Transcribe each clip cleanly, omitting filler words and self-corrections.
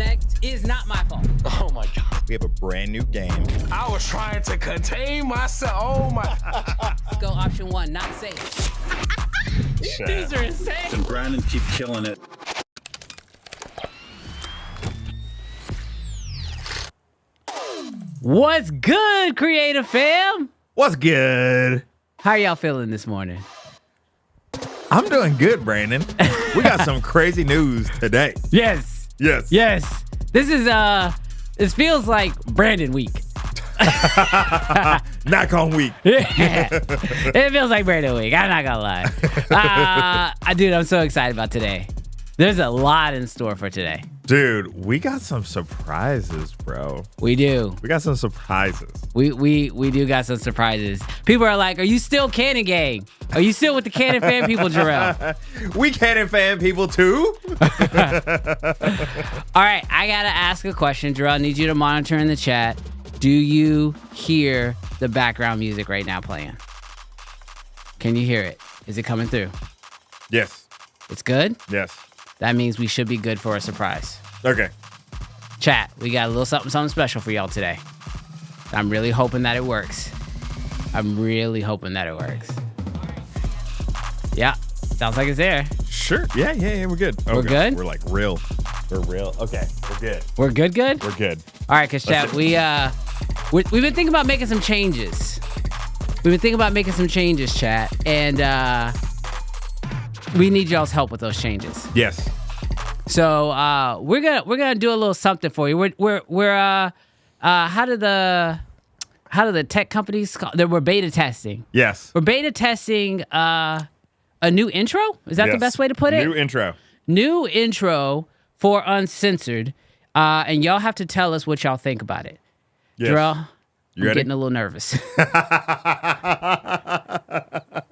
next is not my fault. Oh my God. We have a brand new game. I was trying to contain myself. Oh my. Let's go option 1, not safe. These are insane. And Brandon keep killing it. What's good, creative fam? What's good? How are y'all feeling this morning? I'm doing good, Brandon. We got some crazy news today. Yes. Yes. Yes. This feels like Brandon week. Knock on week. Yeah. It feels like Brandon week. I'm not gonna lie. Dude, I'm so excited about today. There's a lot in store for today. Dude, we got some surprises, bro. We do. We got some surprises. We do got some surprises. People are like, are you still Canon gang? Are you still with the Canon fan people, Jarrell? We Canon fan people too. All right, I gotta ask a question. Jarrell, I need you to monitor in the chat. Do you hear the background music right now playing? Can you hear it? Is it coming through? Yes. It's good? Yes. That means we should be good for a surprise. Okay. Chat, we got a little something special for y'all today. I'm really hoping that it works. Yeah, sounds like it's there. Sure. Yeah, we're good. We're good? We're like real. We're real. Okay, we're good. We're good? We're good. All right, because chat, we've been thinking about making some changes. Chat, and we need y'all's help with those changes. Yes. So we're gonna do a little something for you. We're how do the tech companies call? We're beta testing. Yes. We're beta testing a new intro. Is that the best way to put it? New intro for Uncensored, and y'all have to tell us what y'all think about it. Yes. Jarrell, You ready? Getting a little nervous.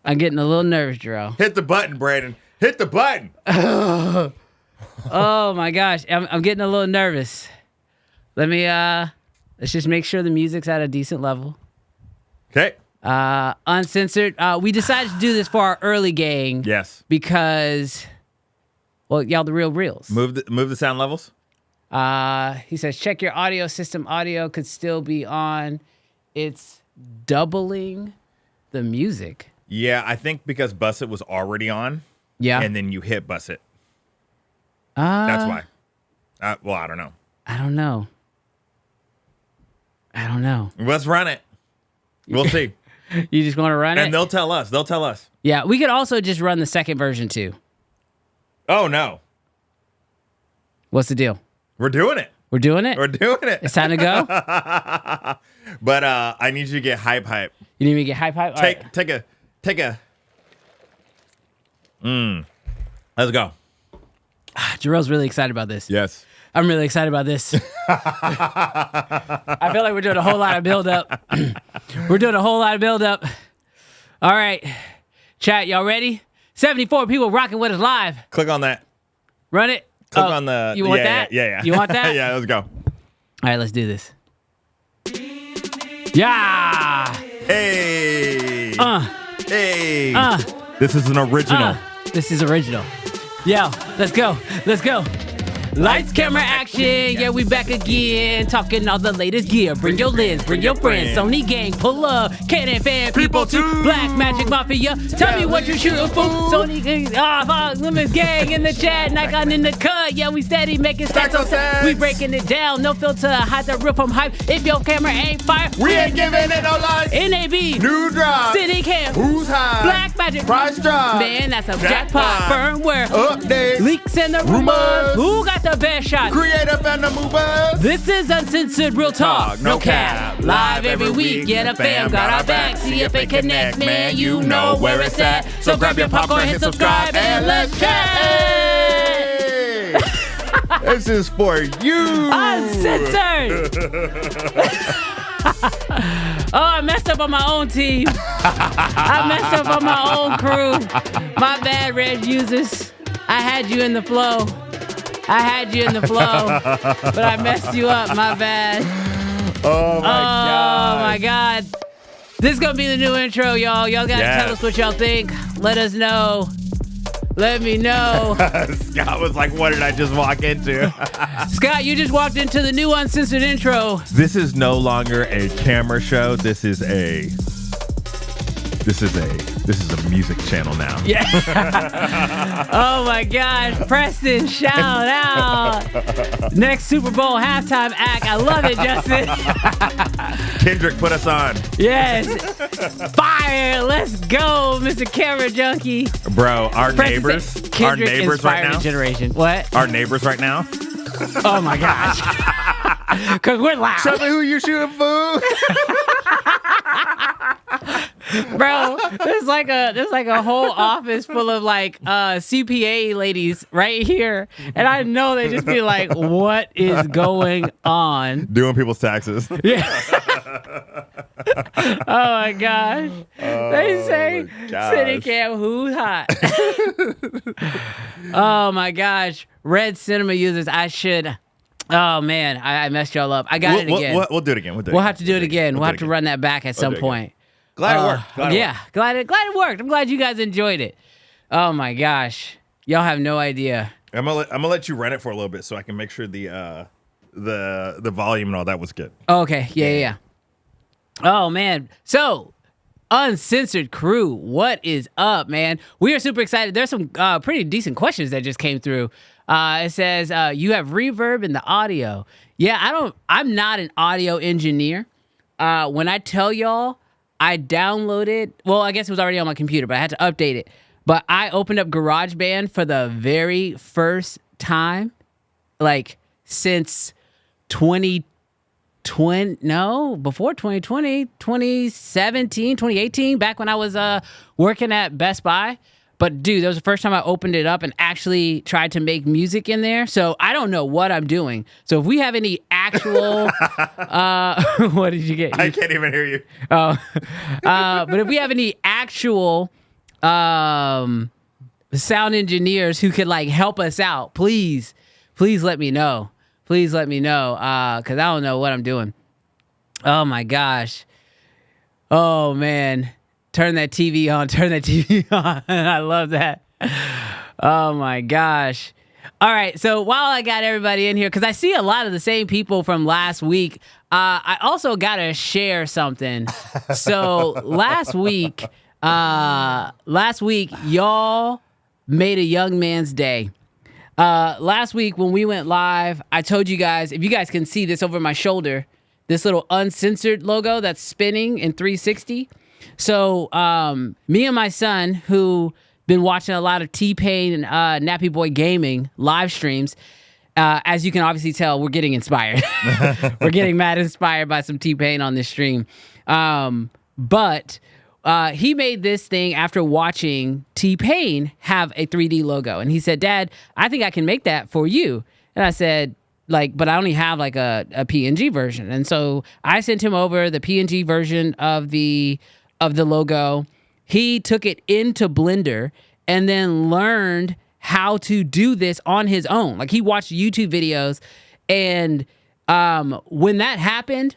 I'm getting a little nervous, Jarrell. Hit the button, Brandon. Hit the button. Oh my gosh, I'm getting a little nervous. Let's just make sure the music's at a decent level. Okay. Uncensored. We decided to do this for our early gang. Yes. Because, well, y'all the real reals. Move the sound levels. He says, check your audio system. Audio could still be on. It's doubling the music. Yeah, I think because Bus It was already on. Yeah. And then you hit Bus It. That's why. Well, I don't know. I don't know. Let's run it. We'll see. You just want to run it? And they'll tell us. Yeah, we could also just run the second version too. Oh, no. What's the deal? We're doing it. We're doing it? It's time to go? But I need you to get hype. You need me to get hype? All right. Take a. Let's go. Jarrell's really excited about this. Yes. I'm really excited about this. I feel like we're doing a whole lot of build-up. All right. Chat, y'all ready? 74 people rocking with us live. Click on that. Run it. Click on the... You want that? Yeah. You want that? Yeah, let's go. All right, let's do this. Yeah. Hey. Hey. This is an original. This is original. Yo, let's go. Lights, camera, action. Yeah, we back again. Talking all the latest gear. Bring your lens, bring your friends. Sony gang, pull up. Canon fan, people too. Black Magic Mafia. Tell me what you shooting for. Sony gang, Lemons gang in the chat. Nikon in the cut. Yeah, we steady making stacks on stacks. We breaking it down. No filter. Hide the real from hype. If your camera ain't fire, we ain't giving it no life. NAB. New drop. City cam. Who's high? Black Magic. Price drop. Man, that's a jackpot. Firmware. Updates. Leaks and the rumors. Who got the best shot? Creative and the movers. This is Uncensored Real Talk. No cap. Live every week. Yeah, the fam got our back. See if it connect, man. You know where it's at. So grab your popcorn, hit subscribe, and let's chat. This is for you. Uncensored. Oh, I messed up on my own team. I messed up on my own crew. My bad, Red users. I had you in the flow. But I messed you up. My bad. Oh my God. This is going to be the new intro, y'all. Y'all got to tell us what y'all think. Let us know Let me know. Scott was like, what did I just walk into? Scott, you just walked into the new uncensored intro. This is no longer a camera show. This is a music channel now. Yeah. Oh my gosh. Preston, shout out. Next Super Bowl halftime act. I love it, Justin. Kendrick, put us on. Yes. Fire. Let's go, Mr. Camera Junkie. Bro, our Preston neighbors said Kendrick right inspired now. a generation. What? Our neighbors right now. Oh my gosh. Because we're loud. Tell me who you shooting, fool. Bro, there's like a whole office full of like CPA ladies right here, and I know they just be like, "What is going on?" Doing people's taxes. Yeah. Oh my gosh. They say city cam who's hot. Oh my gosh. Red Cinema users, I should. Oh man, I messed y'all up. I got it again. We'll do it again. We'll have to do it again. We'll have to run that back at some point. Glad it worked. Glad it worked. I'm glad you guys enjoyed it. Oh my gosh, y'all have no idea. I'm gonna let you run it for a little bit so I can make sure the volume and all that was good. Okay, yeah. Oh man, so uncensored crew, what is up, man? We are super excited. There's some pretty decent questions that just came through. It says you have reverb in the audio. Yeah, I'm not an audio engineer. When I tell y'all, I downloaded, well, I guess it was already on my computer, but I had to update it. But I opened up GarageBand for the very first time, like since 2020, no, before 2020, 2017, 2018, back when I was working at Best Buy. But dude, that was the first time I opened it up and actually tried to make music in there. So I don't know what I'm doing. So if we have any actual, what did you get? I can't even hear you. Oh, but if we have any actual sound engineers who could like help us out, please let me know. Please let me know, because I don't know what I'm doing. Oh my gosh. Oh man. Turn that TV on. I love that. Oh my gosh. All right. So while I got everybody in here, because I see a lot of the same people from last week, I also got to share something. So last week, y'all made a young man's day. Last week when we went live, I told you guys, if you guys can see this over my shoulder, this little uncensored logo that's spinning in 360. So me and my son, who been watching a lot of T-Pain and Nappy Boy Gaming live streams, as you can obviously tell, we're getting inspired. We're getting mad inspired by some T-Pain on this stream. But he made this thing after watching T-Pain have a 3D logo. And he said, "Dad, I think I can make that for you." And I said, but I only have like a PNG version. And so I sent him over the PNG version of the logo. He took it into Blender and then learned how to do this on his own. Like he watched YouTube videos, and when that happened,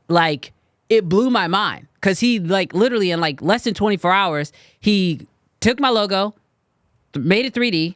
like it blew my mind, because he like literally in like less than 24 hours, he took my logo, made it 3D,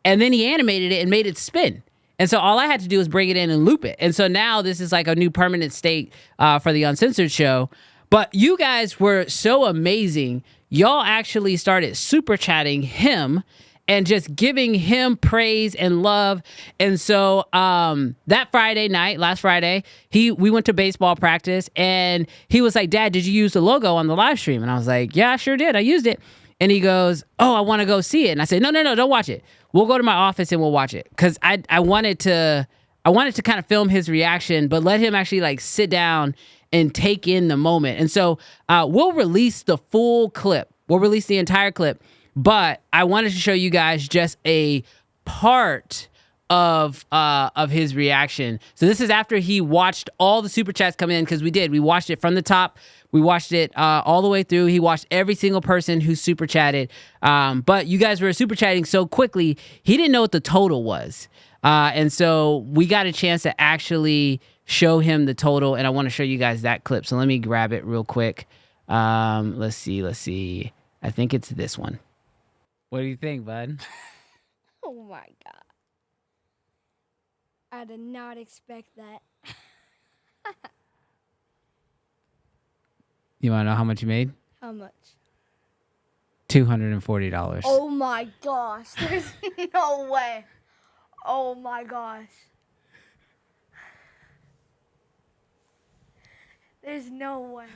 and then he animated it and made it spin. And so all I had to do was bring it in and loop it. And so now this is like a new permanent state for the Uncensored show. But you guys were so amazing. Y'all actually started super chatting him and just giving him praise and love. And so that Friday night, last Friday, we went to baseball practice, and he was like, "Dad, did you use the logo on the live stream?" And I was like, "Yeah, I sure did. I used it." And he goes, "Oh, I want to go see it." And I said, No, don't watch it. We'll go to my office and we'll watch it. Because I wanted to kind of film his reaction, but let him actually like sit down and take in the moment. And so we'll release the full clip. We'll release the entire clip. But I wanted to show you guys just a part of his reaction. So this is after he watched all the super chats come in, because we watched it from the top. We watched it all the way through. He watched every single person who super chatted. But you guys were super chatting so quickly, he didn't know what the total was. And so we got a chance to actually show him the total, and I want to show you guys that clip. So let me grab it real quick. Let's see. I think it's this one. What do you think, bud? Oh my god. I did not expect that. You want to know how much you made? How much? $240. Oh my gosh. There's no way. Oh my gosh. There's no way.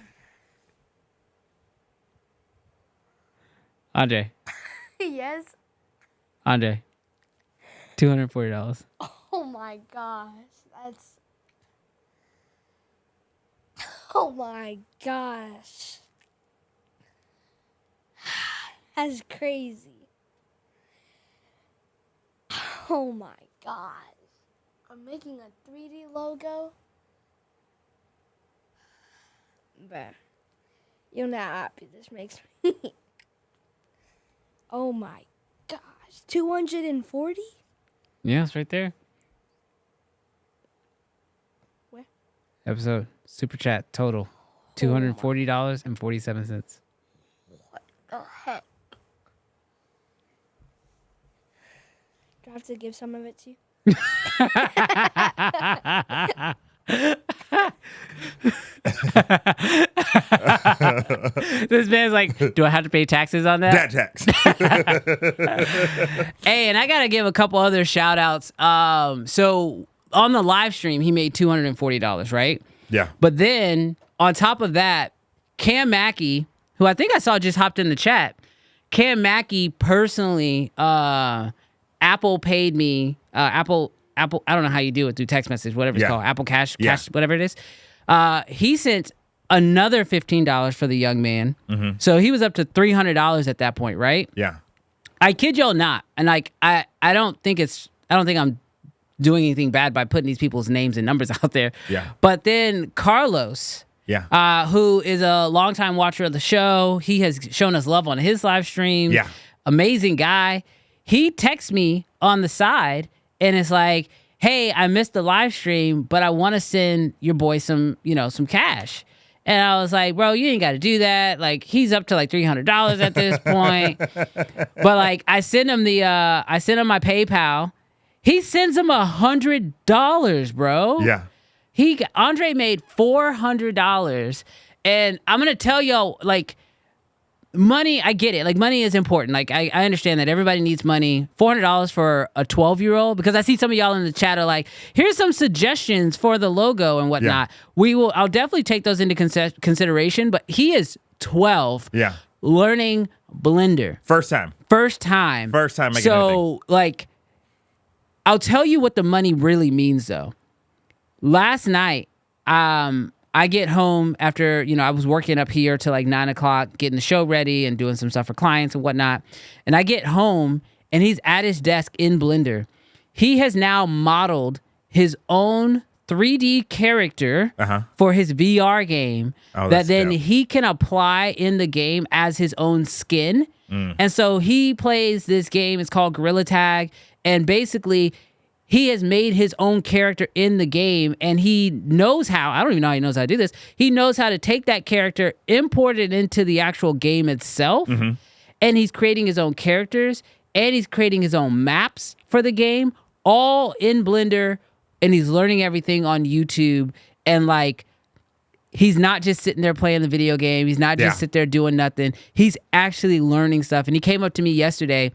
Andre. Yes? Andre. $240. Oh my gosh. That's. Oh my gosh. That's crazy. Oh my gosh. I'm making a 3D logo. But you know how happy this makes me. Oh my gosh. 240? Yeah, it's right there. Where? Episode Super Chat total $240.47. What the heck? Do I have to give some of it to you? This man's like, do I have to pay taxes on that? That tax. Hey, and I gotta give a couple other shout outs. So on the live stream, he made $240, right? Yeah. But then on top of that, Cam Mackey, who I think I saw just hopped in the chat, Cam Mackey personally, Apple paid me, Apple, I don't know how you do it through text message, whatever it's called, Apple Cash, whatever it is. He sent another $15 for the young man. Mm-hmm. So he was up to $300 at that point, right? Yeah. I kid y'all not. And like, I don't think I'm doing anything bad by putting these people's names and numbers out there. Yeah. But then Carlos, who is a longtime watcher of the show, he has shown us love on his live stream. Yeah. Amazing guy. He texts me on the side and it's like, hey, I missed the live stream, but I want to send your boy some cash. And I was like, bro, you ain't got to do that. Like, he's up to like $300 at this point. But like, I sent him my PayPal. He sends him $100, bro. Yeah. Andre made $400. And I'm going to tell y'all, like, money, I get it. Like, money is important. Like, I understand that everybody needs money. $400 for a 12-year-old, because I see some of y'all in the chat are like, here's some suggestions for the logo and whatnot. Yeah. I'll definitely take those into consideration, but he is 12. Yeah. Learning Blender. First time making So, like, I'll tell you what the money really means, though. Last night, I get home after, I was working up here till like 9 o'clock, getting the show ready and doing some stuff for clients and whatnot. And I get home and he's at his desk in Blender. He has now modeled his own 3D character for his VR game that then he can apply in the game as his own skin. And so he plays this game. It's called Gorilla Tag. And basically, he has made his own character in the game, and he knows how. I don't even know how he knows how to do this. He knows how to take that character, import it into the actual game itself, and he's creating his own characters, and he's creating his own maps for the game, all in Blender, and he's learning everything on YouTube. And like, he's not just sitting there playing the video game. He's not just sitting there doing nothing. He's actually learning stuff. And he came up to me yesterday,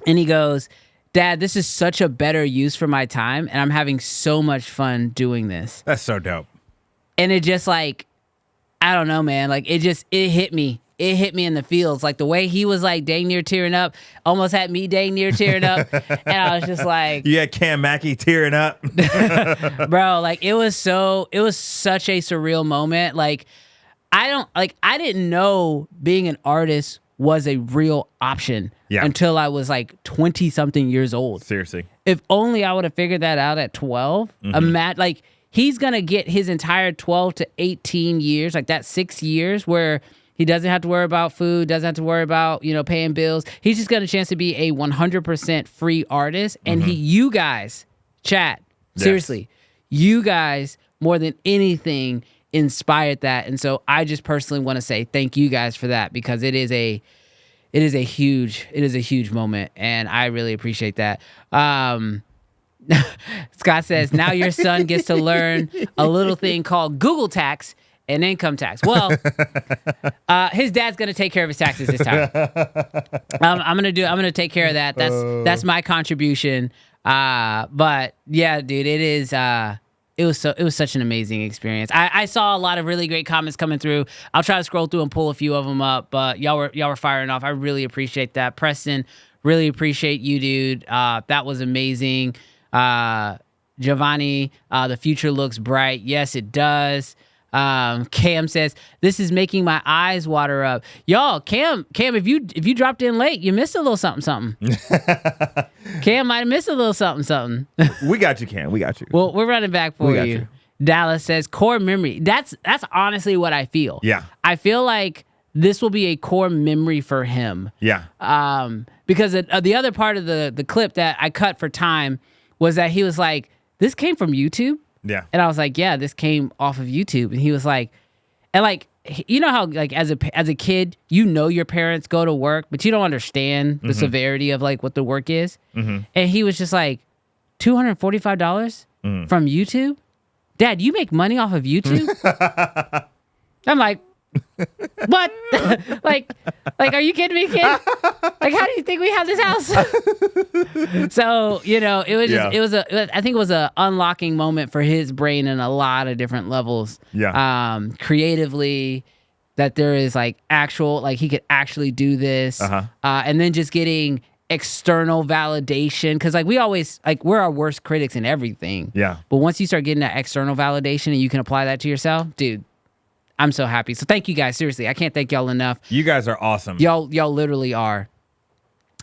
and he goes, Dad, this is such a better use for my time, and I'm having so much fun doing this. That's so dope. And it just like, I don't know, man. Like, it hit me. It hit me in the feels. Like, the way he was like dang near tearing up, almost had me dang near tearing up. And I was just like... You had Cam Mackey tearing up. Bro, like, it was such a surreal moment. Like, I didn't know being an artist was a real option until I was like 20-something years old. Seriously. If only I would have figured that out at 12. Like, he's going to get his entire 12 to 18 years, like that 6 years where he doesn't have to worry about food, doesn't have to worry about, paying bills. He's just got a chance to be a 100% free artist. And you guys, chat, seriously, you guys more than anything inspired that. And so I just personally want to say thank you guys for that, because it is it is a huge moment, and I really appreciate that. Scott says, now your son gets to learn a little thing called Google tax and income tax. Well, his dad's gonna take care of his taxes this time. I'm gonna take care of that. That's my contribution. But yeah, dude, it was such an amazing experience. I saw a lot of really great comments coming through. I'll try to scroll through and pull a few of them up, but y'all were firing off. I really appreciate that. Preston, really appreciate you, dude. That was amazing. Giovanni, the future looks bright. Yes, it does. Cam says, this is making my eyes water up. Y'all, Cam, if you dropped in late, you missed a little something. Cam might have missed a little something. We got you, Cam. We got you. Well, we're running back for you. Dallas says, core memory. That's honestly what I feel. Yeah. I feel like this will be a core memory for him. Yeah. Because the other part of the clip that I cut for time was that he was like, this came from YouTube? Yeah. And I was like, yeah, this came off of YouTube. And he was like, and like, you know how like as a kid, you know your parents go to work, but you don't understand the severity of like what the work is. Mm-hmm. And he was just like, $245 from YouTube? Dad, you make money off of YouTube? I'm like, what? like, are you kidding me, kid? Like, how do you think we have this house? So, you know, it was just, I think it was a unlocking moment for his brain in a lot of different levels. Yeah. Creatively, that there is like actual, like he could actually do this. And then just getting external validation. Cause like we always, like we're our worst critics in everything. Yeah. But once you start getting that external validation and you can apply that to yourself, dude, I'm so happy. So thank you guys. Seriously, I can't thank y'all enough. You guys are awesome. Y'all literally are.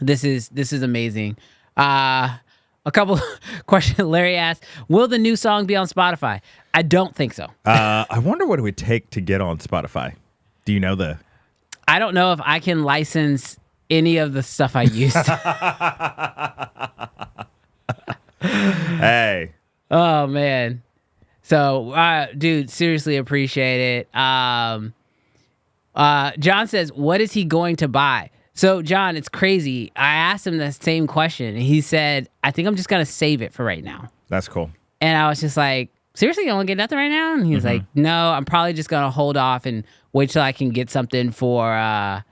This is amazing. A couple questions. Larry asked, will the new song be on Spotify? I don't think so. I wonder what it would take to get on Spotify. Do you know the? I don't know if I can license any of the stuff I used. Hey. Oh, man. So, dude, seriously appreciate it. John says, what is he going to buy? So, John, it's crazy. I asked him the same question, and he said, I think I'm just going to save it for right now. That's cool. And I was just like, seriously, you don't get nothing right now? And he was like, no, I'm probably just going to hold off and wait till I can get something for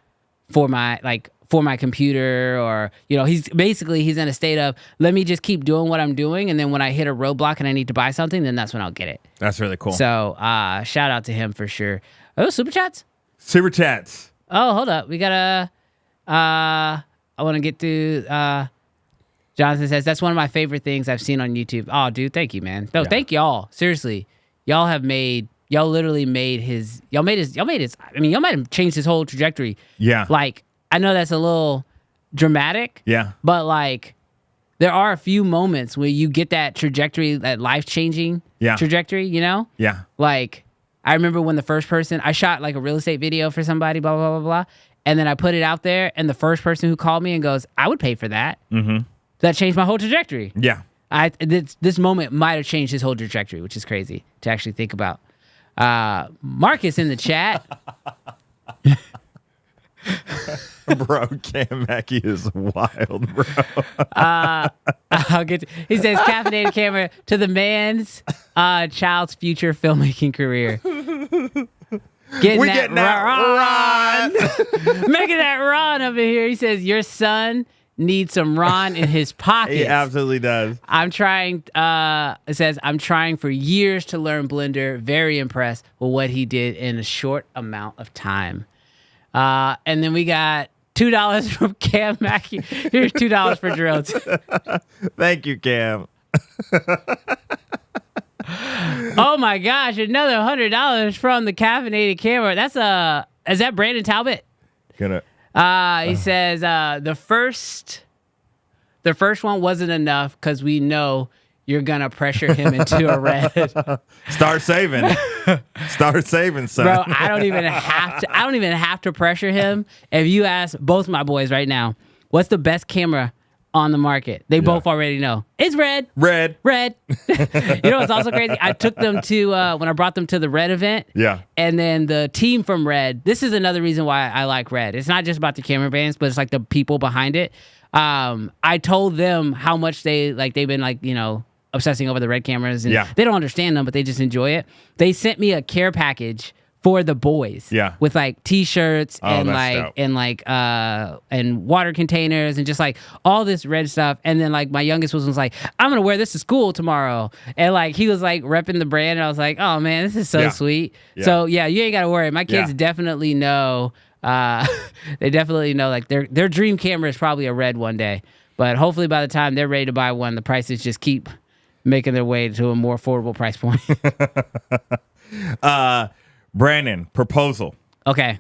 my computer, or, you know, he's in a state of, let me just keep doing what I'm doing, and then when I hit a roadblock and I need to buy something, then that's when I'll get it. That's really cool. So shout out to him for sure. Oh, super chats. Oh, hold up, we gotta I want to get to Jonathan says, that's one of my favorite things I've seen on YouTube. Oh, dude, thank you, man. No, thank y'all. Seriously, y'all literally made his, I mean, y'all might have changed his whole trajectory. Yeah. Like, I know that's a little dramatic. Yeah. But like, there are a few moments where you get that trajectory, that life-changing trajectory, you know? Yeah. Like, I remember when the first person, I shot like a real estate video for somebody, blah, blah, blah, blah, and then I put it out there, and the first person who called me and goes, I would pay for that. Mm-hmm. That changed my whole trajectory. Yeah. This moment might have changed his whole trajectory, which is crazy to actually think about. Marcus in the chat. Bro, Cam Mackey is wild, bro. I'll get to, he says, caffeinated camera to the man's child's future filmmaking career. Getting that Ron. Making that Ron over here. He says, your son needs some Ron in his pockets. He absolutely does. I'm trying, it says, I'm trying for years to learn Blender. Very impressed with what he did in a short amount of time. And then we got $2 from Cam Mackey. Here's $2 for drills. Thank you, Cam. Oh my gosh, another $100 from the caffeinated camera. Is that Brandon Talbot? He says the first one wasn't enough because we know you're gonna pressure him into a red. Start saving, son. Bro, I don't even have to pressure him. If you ask both my boys right now, what's the best camera on the market. They both already know. It's red. Red. Red. You know what's also crazy? I took them to, when I brought them to the Red event. Yeah. And then the team from Red, this is another reason why I like Red. It's not just about the camera bands, but it's like the people behind it. I told them how much they've been like, you know, obsessing over the Red cameras. And they don't understand them, but they just enjoy it. They sent me a care package for the boys, with like T-shirts and and water containers and just like all this Red stuff. And then like my youngest was like, I'm gonna wear this to school tomorrow, and like he was like repping the brand, and I was like, oh man, this is so sweet. So yeah, you ain't gotta worry. My kids definitely know. They definitely know like their dream camera is probably a Red one day, but hopefully by the time they're ready to buy one, the prices just keep making their way to a more affordable price point. Brandon, proposal. Okay.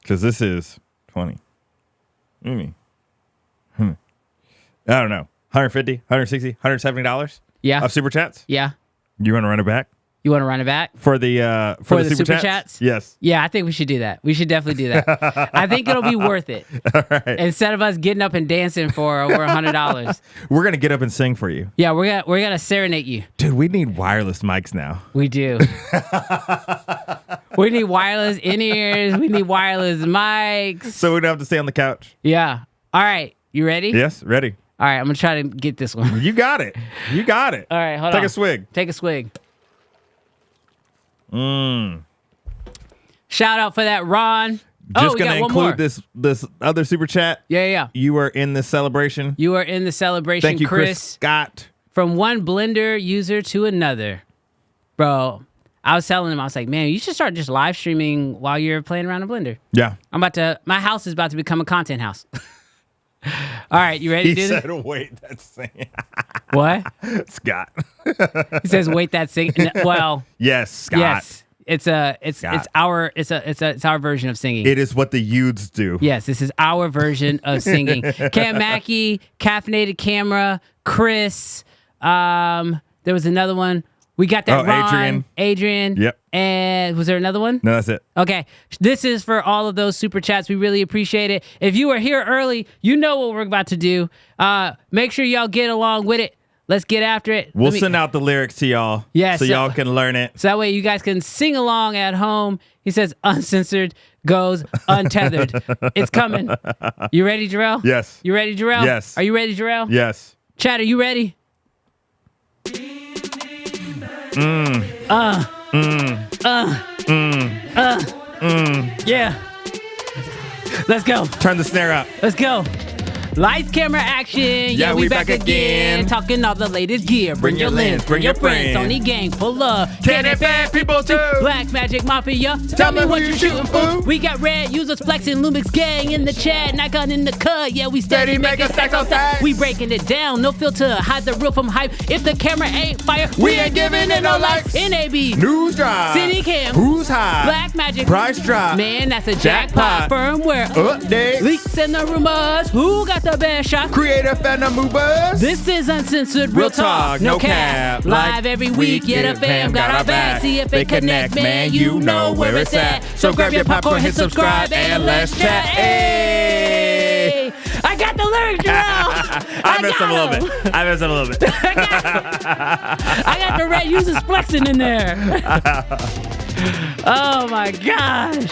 Because this is 20. I don't know. 150, 160, $170? Yeah. Of super chats? Yeah. You want to run it back? You want to run it back? For the super chats? Yes. Yeah, I think we should do that. We should definitely do that. I think it'll be worth it. All right. Instead of us getting up and dancing for over $100. We're going to get up and sing for you. Yeah, we're gonna serenade you. Dude, we need wireless mics now. We do. We need wireless in-ears. We need wireless mics. So we don't have to stay on the couch. Yeah. All right. You ready? Yes, ready. All right, I'm going to try to get this one. You got it. You got it. All right, hold on. Take a swig. Take a swig. Shout out for that, Ron. Just going to include this other super chat. Yeah. You were in this celebration. You are in the celebration, Thank you, Chris Scott. From one Blender user to another. Bro, I was telling him, I was like, man, you should start just live streaming while you're playing around in Blender. Yeah. My house is about to become a content house. All right, you ready to do this? He said, wait, that's singing. What? Scott. He says, wait, that's singing. Well, yes, Scott. Yes. It's our version of singing. It is what the youths do. Yes, this is our version of singing. Cam Mackey, Caffeinated Camera, Chris. There was another one. We got that Ron, Adrian. Yep. And was there another one? No, that's it. Okay. This is for all of those super chats. We really appreciate it. If you were here early, you know what we're about to do. Make sure y'all get along with it. Let's get after it. We'll send out the lyrics to y'all. Yes. So y'all can learn it. So that way you guys can sing along at home. He says uncensored goes untethered. It's coming. You ready, Jarrell? Yes. You ready, Jarrell? Yes. Are you ready, Jarrell? Yes. Chad, are you ready? Yeah. Let's go. Turn the snare up. Let's go. Lights, camera, action. Yeah, we back again. Talking all the latest gear. Bring your lens, bring your friends. Sony gang, pull up. Canon bad people too. Black Magic Mafia. Tell me what you shooting for. We got Red users flexing, Lumix gang in the chat. Nikon in the cut. Yeah, we steady making stacks on stacks. We breaking it down. No filter. Hide the real from hype. If the camera ain't fire, we ain't giving it no likes. NAB. News drive. City cam. Who's high? Black Magic. Price drop. Man, that's a jackpot. Firmware. Updates. Leaks and the rumors. Who got the best shot? Creative and movers. This is uncensored, real talk, no cap. Live every week, yeah, the fam got our back. See if it connect, man, you know where it's at. So grab your popcorn, hit subscribe, and let's chat. Hey! I got the lyrics, Jarrell. I messed up a little bit. I got the Red users flexing in there. Oh my gosh.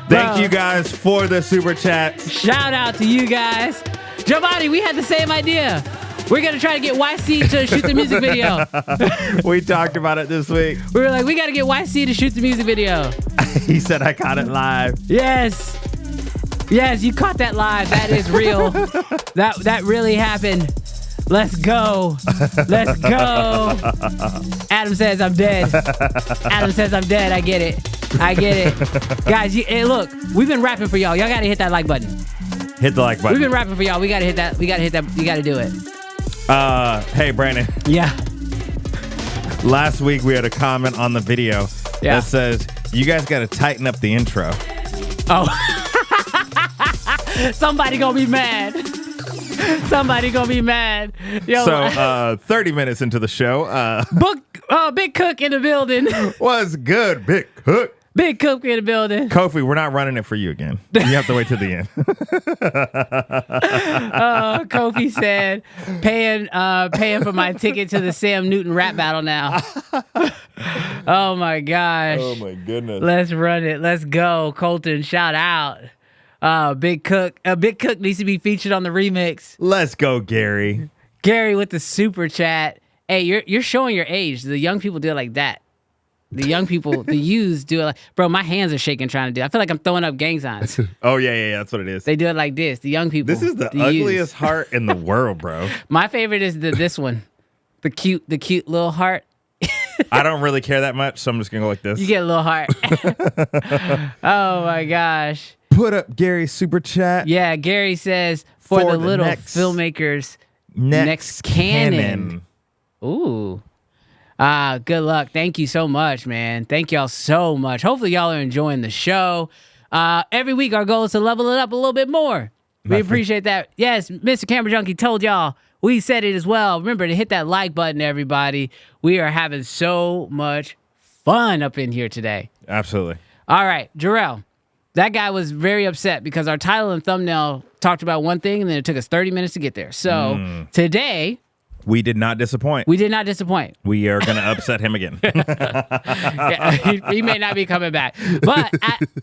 Thank you guys for the super chats. Shout out to you guys. Giovanni, we had the same idea. We're going to try to get YC to shoot the music video. We talked about it this week. We were like, we got to get YC to shoot the music video. He said I caught it live. Yes. Yes, you caught that live. That is real. That really happened. Let's go. Let's go. Adam says I'm dead. Adam says I'm dead. I get it. Guys, hey, look, we've been rapping for y'all. Y'all got to hit that like button. Hit the like button. We've been rapping for y'all. We got to hit that. You got to do it. Hey, Brandon. Yeah. Last week we had a comment on the video that says, you guys got to tighten up the intro. Oh. Somebody gonna be mad. Somebody gonna be mad. Yo, so 30 minutes into the show, Big Cook in the building. was good, Big Cook. Big Cook in the building. Kofi, we're not running it for you again. You have to wait till the end. Kofi said, paying for my ticket to the Sam Newton rap battle now. Oh my gosh. Oh my goodness. Let's run it. Let's go. Colton, shout out. Big Cook. Big Cook needs to be featured on the remix. Let's go, Gary. Gary with the super chat. Hey, you're showing your age. The young people do it like that. The young people, the youths do it like, bro, my hands are shaking trying to do it. I feel like I'm throwing up gang signs. Oh, yeah, that's what it is. They do it like this. The young people. This is the ugliest heart in the world, bro. My favorite is this one. The cute little heart. I don't really care that much, so I'm just going to go like this. You get a little heart. Oh, my gosh. Put up Gary's super chat. Yeah, Gary says, for the little filmmakers, next Canon. Ooh. Good luck. Thank you so much, man. Thank y'all so much. Hopefully y'all are enjoying the show. Every week our goal is to level it up a little bit more. We appreciate that. Yes, Mr. Camera Junkie told y'all. We said it as well. Remember to hit that like button, everybody. We are having so much fun up in here today. Absolutely. All right, Jarrell. That guy was very upset because our title and thumbnail talked about one thing and then it took us 30 minutes to get there. So today... We did not disappoint. We did not disappoint. We are going to upset him again. Yeah, he may not be coming back. But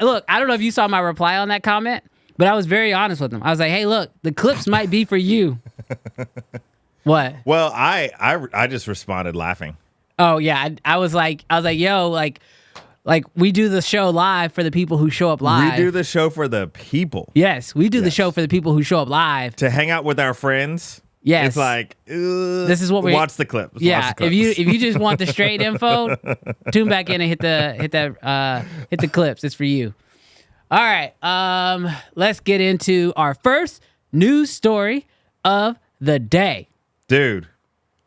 look, I don't know if you saw my reply on that comment, but I was very honest with him. I was like, hey, look, the clips might be for you. What? Well, I just responded laughing. Oh, yeah. I was like, yo, like we do the show live for the people who show up live. We do the show for the people. Yes, we do the show for the people who show up live. To hang out with our friends. Yes. It's like, this is what we watch the clip. Yeah, if you just want the straight info, tune back in and hit the clips. It's for you. All right, let's get into our first news story of the day. Dude,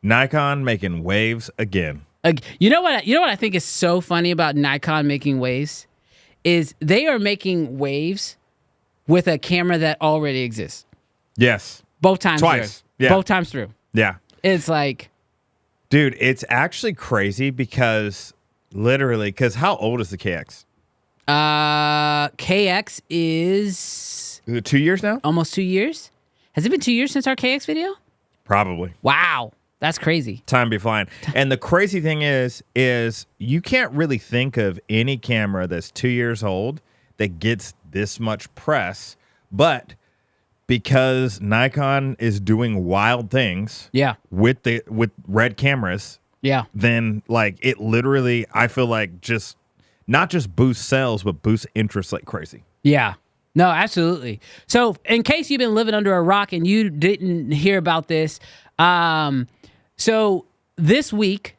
Nikon making waves again. You know what I think is so funny about Nikon making waves is they are making waves with a camera that already exists. Yes. Both times Twice. through. Yeah. Both times through. Yeah. It's like... Dude, it's actually crazy because how old is the KX? KX is... 2 years now? Almost 2 years? Has it been 2 years since our KX video? Probably. Wow. That's crazy. Time be flying. And the crazy thing is you can't really think of any camera that's 2 years old that gets this much press, but... because Nikon is doing wild things with RED cameras, then like it literally, I feel like just not just boosts sales, but boosts interest like crazy. Yeah. No, absolutely. So in case you've been living under a rock and you didn't hear about this, so this week,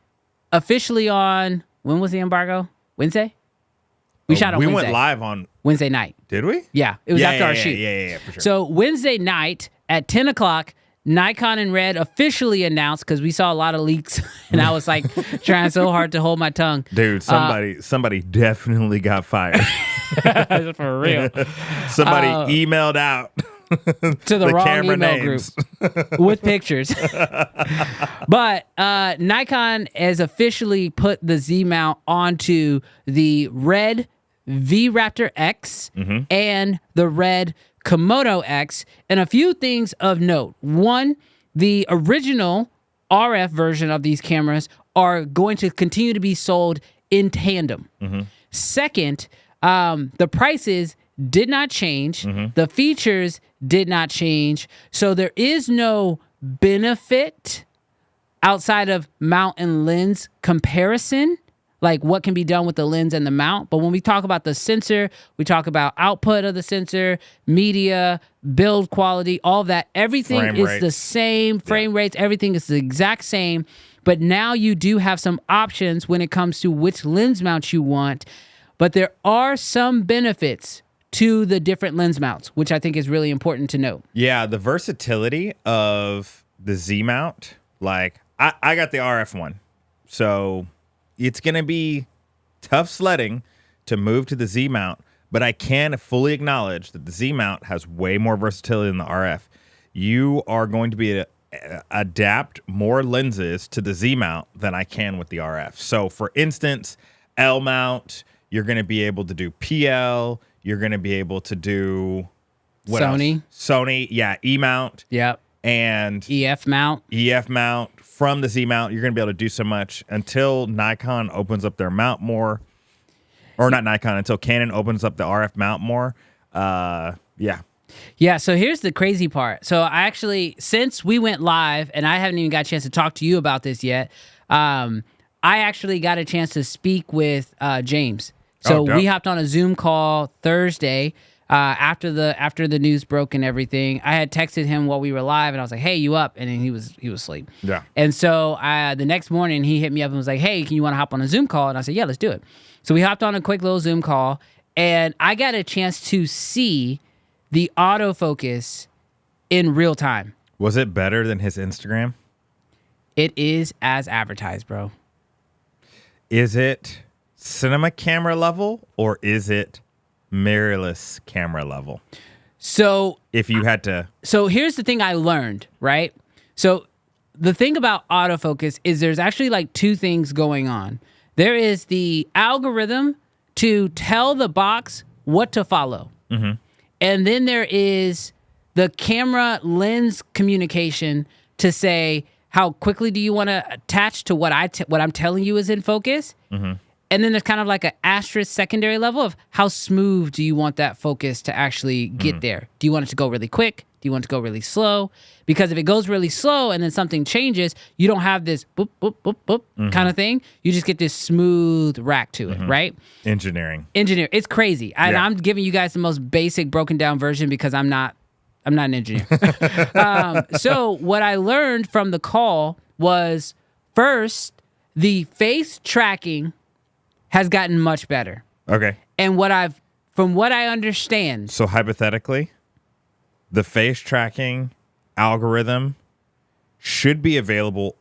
officially on, when was the embargo? Wednesday? We shot on Wednesday. We went live on Wednesday night. Did we? Yeah. It was after our shoot. Yeah, for sure. So Wednesday night at 10 o'clock, Nikon and Red officially announced, because we saw a lot of leaks, and I was like trying so hard to hold my tongue. Dude, somebody definitely got fired. For real. Somebody emailed out to the wrong camera email names. group with pictures. But Nikon has officially put the Z-mount onto the Red V-Raptor X and the Red Komodo X, and a few things of note. One, the original RF version of these cameras are going to continue to be sold in tandem. Second, the prices did not change. The features did not change. So there is no benefit outside of mount and lens comparison, like what can be done with the lens and the mount. But when we talk about the sensor, we talk about output of the sensor, media, build quality, all of that. Everything is the same. Frame rates, everything is the exact same. But now you do have some options when it comes to which lens mount you want. But there are some benefits to the different lens mounts, which I think is really important to note. Yeah, the versatility of the Z-mount, like I got the RF one. So it's going to be tough sledding to move to the Z-mount, but I can fully acknowledge that the Z-mount has way more versatility than the RF. You are going to be adapt more lenses to the Z-mount than I can with the RF. So for instance, L-mount, You're going to be able to do PL. You're going to be able to do what Sony. else? Sony, yeah, E-mount. Yep. And EF mount. EF mount from the Z-mount. You're going to be able to do so much until Nikon opens up their mount more. Or not Nikon, until Canon opens up the RF mount more. Yeah. Yeah, so here's the crazy part. So I actually, since we went live, and I haven't even got a chance to talk to you about this yet, I actually got a chance to speak with James. So we hopped on a Zoom call Thursday after the news broke and everything. I had texted him while we were live, and I was like, "Hey, you up?" And then he was asleep. Yeah. And so the next morning, he hit me up and was like, "Hey, can you want to hop on a Zoom call?" And I said, "Yeah, let's do it." So we hopped on a quick little Zoom call, and I got a chance to see the autofocus in real time. Was it better than his Instagram? It is as advertised, bro. Is it cinema camera level or is it mirrorless camera level? So if you had to... So here's the thing I learned, right? So the thing about autofocus is there's actually like two things going on. There is the algorithm to tell the box what to follow. Mm-hmm. And then there is the camera lens communication to say, how quickly do you want to attach to what I'm telling you is in focus? Mm-hmm. And then there's kind of like an asterisk secondary level of how smooth do you want that focus to actually get there? Do you want it to go really quick? Do you want it to go really slow? Because if it goes really slow and then something changes, you don't have this boop, boop, boop, boop kind of thing. You just get this smooth rack to it, right? Engineering. It's crazy. And Yeah. I'm giving you guys the most basic broken down version because I'm not an engineer. So what I learned from the call was, first, the face tracking has gotten much better. Okay. And from what I understand, So hypothetically, the face tracking algorithm should be available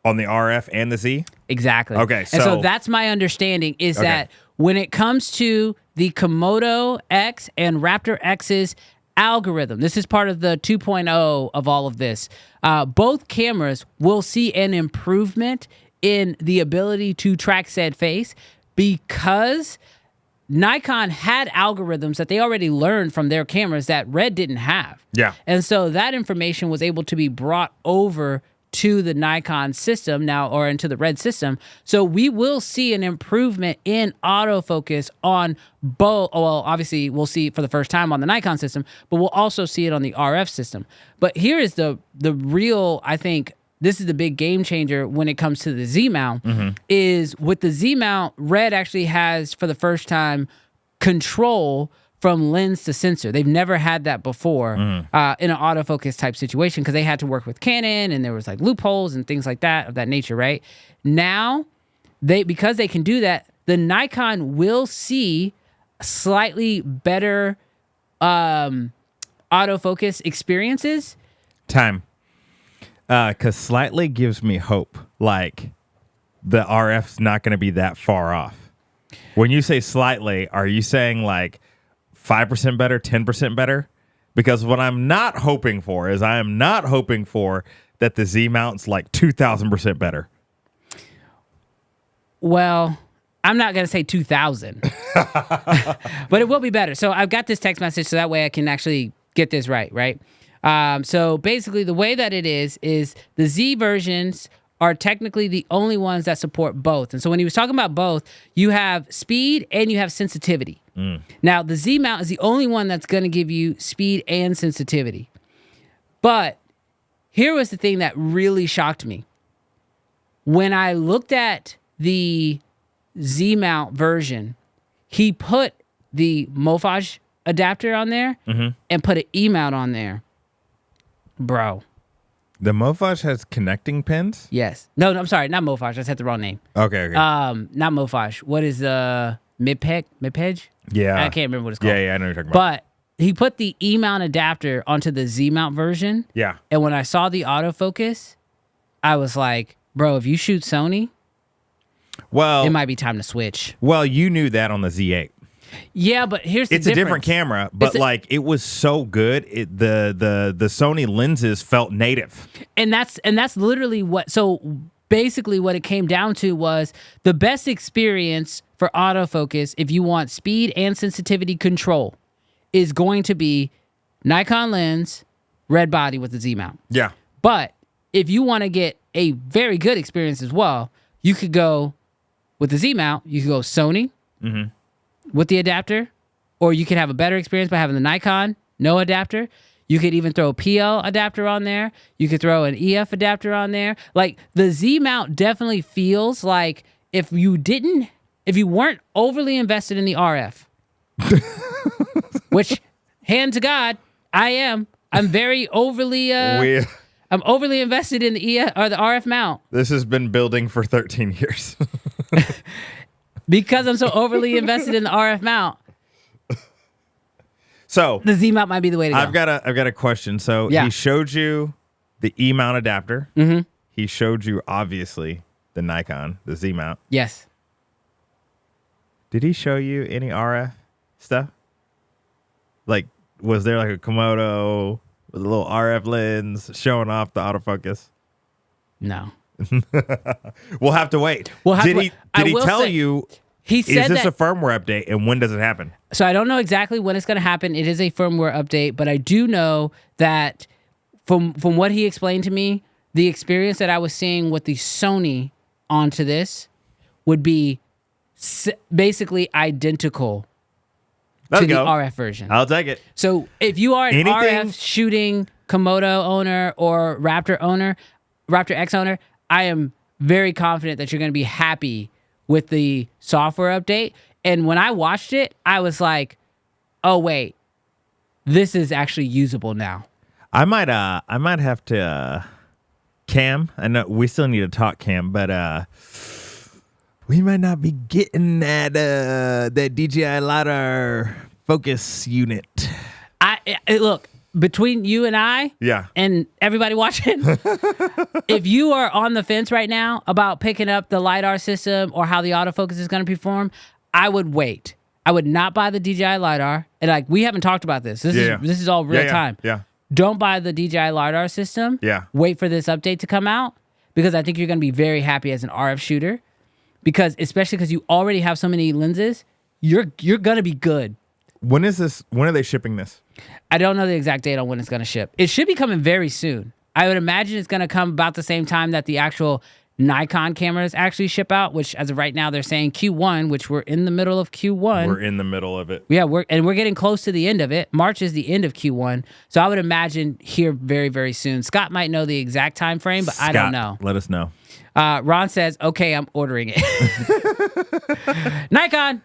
on the RF and the Z? exactly. Okay, And so so- that's my understanding is that when it comes to the Komodo X and Raptor X's algorithm, this is part of the 2.0 of all of this, both cameras will see an improvement in the ability to track said face because Nikon had algorithms that they already learned from their cameras that Red didn't have. Yeah. And so that information was able to be brought over to the Nikon system now, or into the Red system. So we will see an improvement in autofocus on both. Well, obviously we'll see it for the first time on the Nikon system, but we'll also see it on the RF system. But here is the real, I think, this is the big game changer when it comes to the Z-mount, is with the Z-mount, Red actually has, for the first time, control from lens to sensor. They've never had that before in an autofocus type situation because they had to work with Canon and there was like loopholes and things like that of that nature, right? Now, because they can do that, the Nikon will see slightly better autofocus experiences. Time. Because slightly gives me hope. Like, the RF's not going to be that far off. When you say slightly, are you saying like 5% better, 10% better? Because what I'm not hoping for is I am not hoping for that the Z-mount's like 2,000% better. Well, I'm not going to say 2,000, but it will be better. So I've got this text message so that way I can actually get this right? So basically the way that it is the Z versions are technically the only ones that support both. And so when he was talking about both, you have speed and you have sensitivity. Now, the Z-mount is the only one that's going to give you speed and sensitivity. But here was the thing that really shocked me. When I looked at the Z-mount version, he put the MoFage adapter on there and put an E-mount on there. Bro. The MoFage has connecting pins? Yes. No, I'm sorry. Not MoFage. I said the wrong name. Okay. Not MoFage. What is the Midpeg? Yeah. I can't remember what it's called. Yeah, I know what you're talking about. But he put the E-mount adapter onto the Z-mount version. Yeah. And when I saw the autofocus, I was like, bro, if you shoot Sony, Well, it might be time to switch. well, you knew that on the Z8. Yeah, but here's the It's a different difference. camera, but like it was so good. The Sony lenses felt native. And that's literally what. So basically what it came down to was the best experience for autofocus, if you want speed and sensitivity control, is going to be Nikon lens, red body with the Z-mount. Yeah. But if you want to get a very good experience as well, you could go with the Z-mount. You could go Sony with the adapter, or you could have a better experience by having the Nikon, no adapter. You could even throw a PL adapter on there. You could throw an EF adapter on there. Like, the Z-mount definitely feels like if you weren't overly invested in the RF, which, hand to God, I am. I'm very overly I'm overly invested in the EF or the RF mount. This has been building for 13 years. Because I'm so overly invested in the RF mount. So the Z-mount might be the way to go. I've got a question. So Yeah. he showed you the E-mount adapter. Mm-hmm. He showed you, obviously, the Nikon, the Z-mount. Yes. Did he show you any RF stuff? Like, was there like a Komodo with a little RF lens showing off the autofocus? No. We'll have to wait. Did he tell you, he is said this that, a firmware update, and when does it happen? so I don't know exactly when it's going to happen. It is a firmware update, but I do know that from what he explained to me, the experience that I was seeing with the Sony onto this would be basically identical to the RF version. I'll take it. So if you are an RF shooting Komodo owner or Raptor X owner, I am very confident that you're going to be happy with the software update. And when I watched it, I was like, oh wait, this is actually usable now. I might have to Cam. I know we still need to talk, Cam, but we might not be getting that DJI LiDAR focus unit. Look, between you and I, Yeah, and everybody watching, if you are on the fence right now about picking up the LiDAR system or how the autofocus is going to perform, I would wait. I would not buy the DJI LiDAR. And like, we haven't talked about this. This is all real time. Yeah. Don't buy the DJI LiDAR system. Yeah. Wait for this update to come out, because I think you're going to be very happy as an RF shooter, because especially because you already have so many lenses, you're going to be good. When is this? When are they shipping this? I don't know the exact date on when it's going to ship. It should be coming very soon. I would imagine it's going to come about the same time that the actual Nikon cameras actually ship out, which as of right now they're saying Q1, which we're in the middle of Q1. We're in the middle of it. Yeah, we're getting close to the end of it. March is the end of Q1, so I would imagine here very, very soon. Scott might know the exact time frame, but I don't know. Let us know. Ron says, "Okay, I'm ordering it." Nikon,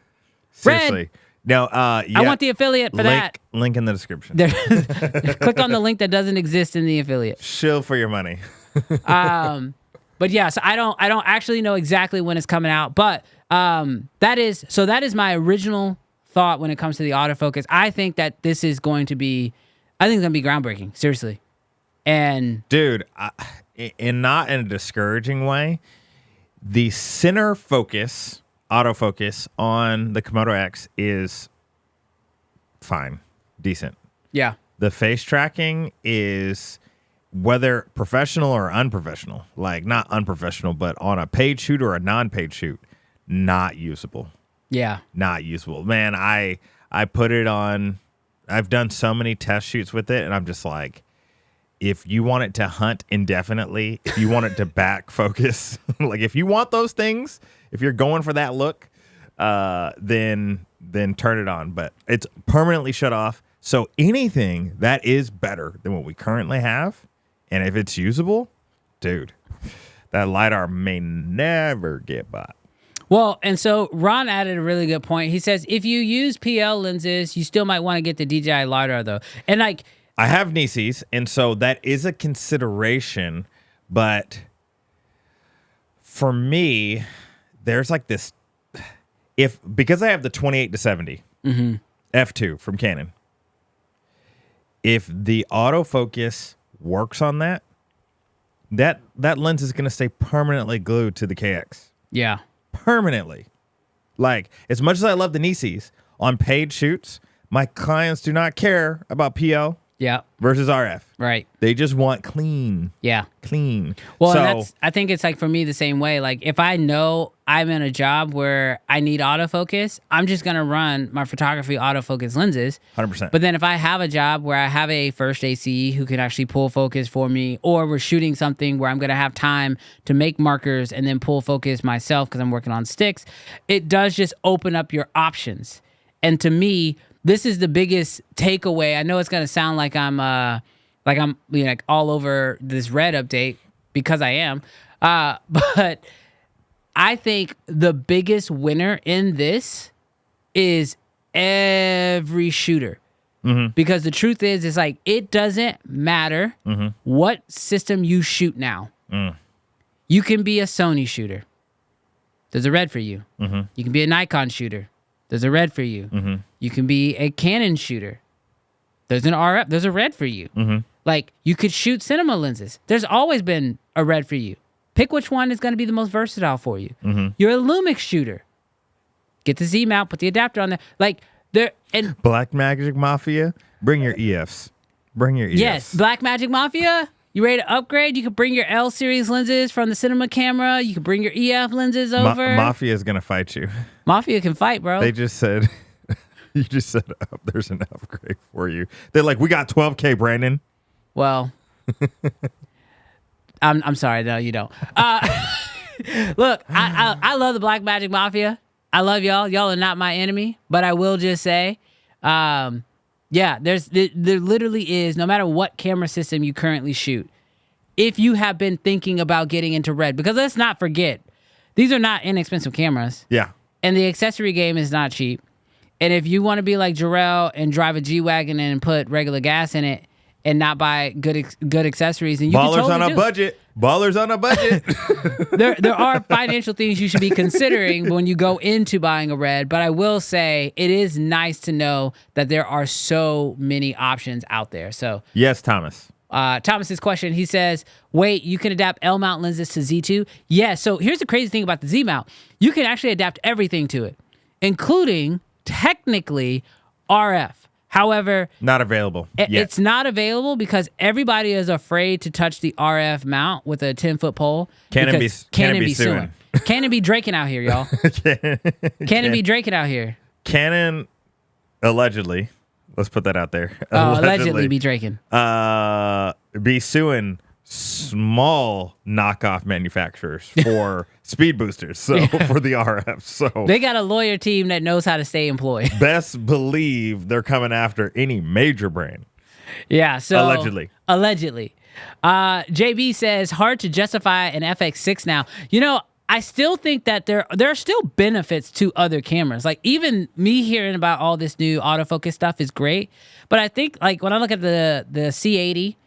Seriously. Red. Now, I want the affiliate for that. Link in the description. Click on the link that doesn't exist in the affiliate. Shill for your money. But yeah, so I don't actually know exactly when it's coming out, but that is my original thought when it comes to the autofocus. I think that this is going to be groundbreaking, seriously. And dude, and not in a discouraging way, the center focus, autofocus on the Komodo X is fine, decent. yeah. The face tracking is, whether professional or unprofessional, like not unprofessional, but on a paid shoot or a non-paid shoot, not usable. Yeah. Not usable. Man, I put it on, I've done so many test shoots with it, and I'm just like, if you want it to hunt indefinitely, if you want it to back focus, like if you want those things, if you're going for that look, then turn it on. But it's permanently shut off. So anything that is better than what we currently have, and if it's usable, dude, that LiDAR may never get bought. Well, and so Ron added a really good point. He says, if you use PL lenses, you still might want to get the DJI LiDAR, though. And like, I have nieces, and so that is a consideration. But for me, there's like this, because I have the 28-70 f2 from Canon, if the autofocus works on that lens is going to stay permanently glued to the KX. yeah. Permanently. Like, as much as I love the Nieces, on paid shoots, my clients do not care about PL. Yeah. versus RF. Right. They just want clean. Yeah. Clean. Well, so, and I think it's like for me the same way. Like if I know I'm in a job where I need autofocus, I'm just going to run my photography autofocus lenses. 100%. But then if I have a job where I have a first AC who can actually pull focus for me, or we're shooting something where I'm going to have time to make markers and then pull focus myself because I'm working on sticks, it does just open up your options. And to me, this is the biggest takeaway. I know it's going to sound like I'm like all over this Red update because I am. But I think the biggest winner in this is every shooter. Mm-hmm. Because the truth is, it's like it doesn't matter what system you shoot now. Mm. You can be a Sony shooter. There's a Red for you. Mm-hmm. You can be a Nikon shooter. There's a Red for you. Mm-hmm. You can be a Canon shooter. There's an RF. There's a Red for you. Mm-hmm. Like, you could shoot cinema lenses. There's always been a Red for you. Pick which one is going to be the most versatile for you. Mm-hmm. You're a Lumix shooter. Get the Z-mount, put the adapter on there. Like, and Black Magic Mafia, bring your EFs. Bring your EFs. Yes, Black Magic Mafia. You ready to upgrade? You can bring your L series lenses from the cinema camera. You can bring your EF lenses over. Mafia is going to fight you. Mafia can fight, bro. They just said, you just said, there's an upgrade for you. They're like, we got 12K, Brandon. Well, I'm sorry. No, you don't. Look, I love the Black Magic Mafia. I love y'all. Y'all are not my enemy. But I will just say, yeah, there literally is, no matter what camera system you currently shoot, if you have been thinking about getting into Red, because let's not forget, these are not inexpensive cameras. Yeah. And the accessory game is not cheap. And if you want to be like Jarrell and drive a G-Wagon and put regular gas in it and not buy good accessories, and you Ballers can totally on a do. budget. Ballers on a budget. There are financial things you should be considering when you go into buying a Red, but I will say it is nice to know that there are so many options out there. So Yes, Thomas. Thomas's question, he says, wait, you can adapt L-mount lenses to Z2? Yeah, so here's the crazy thing about the Z-mount. You can actually adapt everything to it, including, technically, RF. However, not available yet. It's not available because everybody is afraid to touch the RF mount with a 10-foot pole. Canon be suing. Canon be draking out here, y'all. Canon be draking out here. Canon, allegedly, let's put that out there. Allegedly be draking. Be suing small knockoff manufacturers for speed boosters, so for the RF. So they got a lawyer team that knows how to stay employed. Best believe they're coming after any major brand. Yeah, so allegedly. JB says hard to justify an FX6 now. You know, I still think that there are still benefits to other cameras. Like, even me hearing about all this new autofocus stuff is great, but I think, like, when I look at the C80,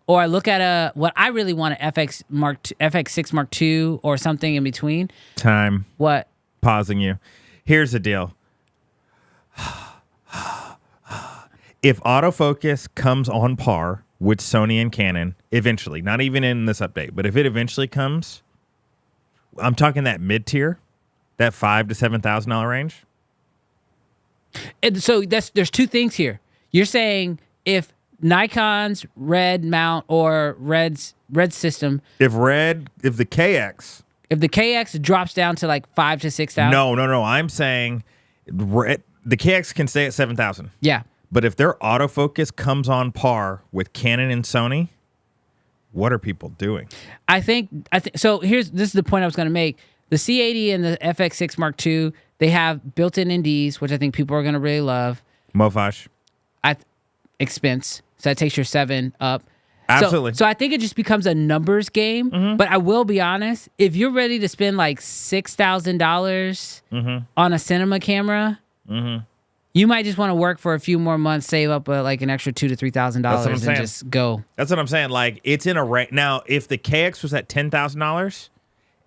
or I look at what I really want, an FX6 Mark II or something in between. Time. What? Pausing you. Here's the deal. If autofocus comes on par with Sony and Canon, eventually, not even in this update, but if it eventually comes, I'm talking that mid-tier, that $5,000 to $7,000 range. And so there's two things here. You're saying if Nikon's Red mount or Red system. If the KX drops down to like 5,000 to 6,000. No. I'm saying the KX can stay at 7,000. Yeah. But if their autofocus comes on par with Canon and Sony, what are people doing? I think so. This is the point I was going to make. The C80 and the FX6 Mark II, they have built-in NDs, which I think people are going to really love. Mofage. Expense. So that takes your 7 up. Absolutely. So I think it just becomes a numbers game. Mm-hmm. But I will be honest, if you're ready to spend like $6,000 on a cinema camera, you might just want to work for a few more months, save up like an extra $2,000 to $3,000 and just go. That's what I'm saying. Like, it's in a range. Now, if the KX was at $10,000,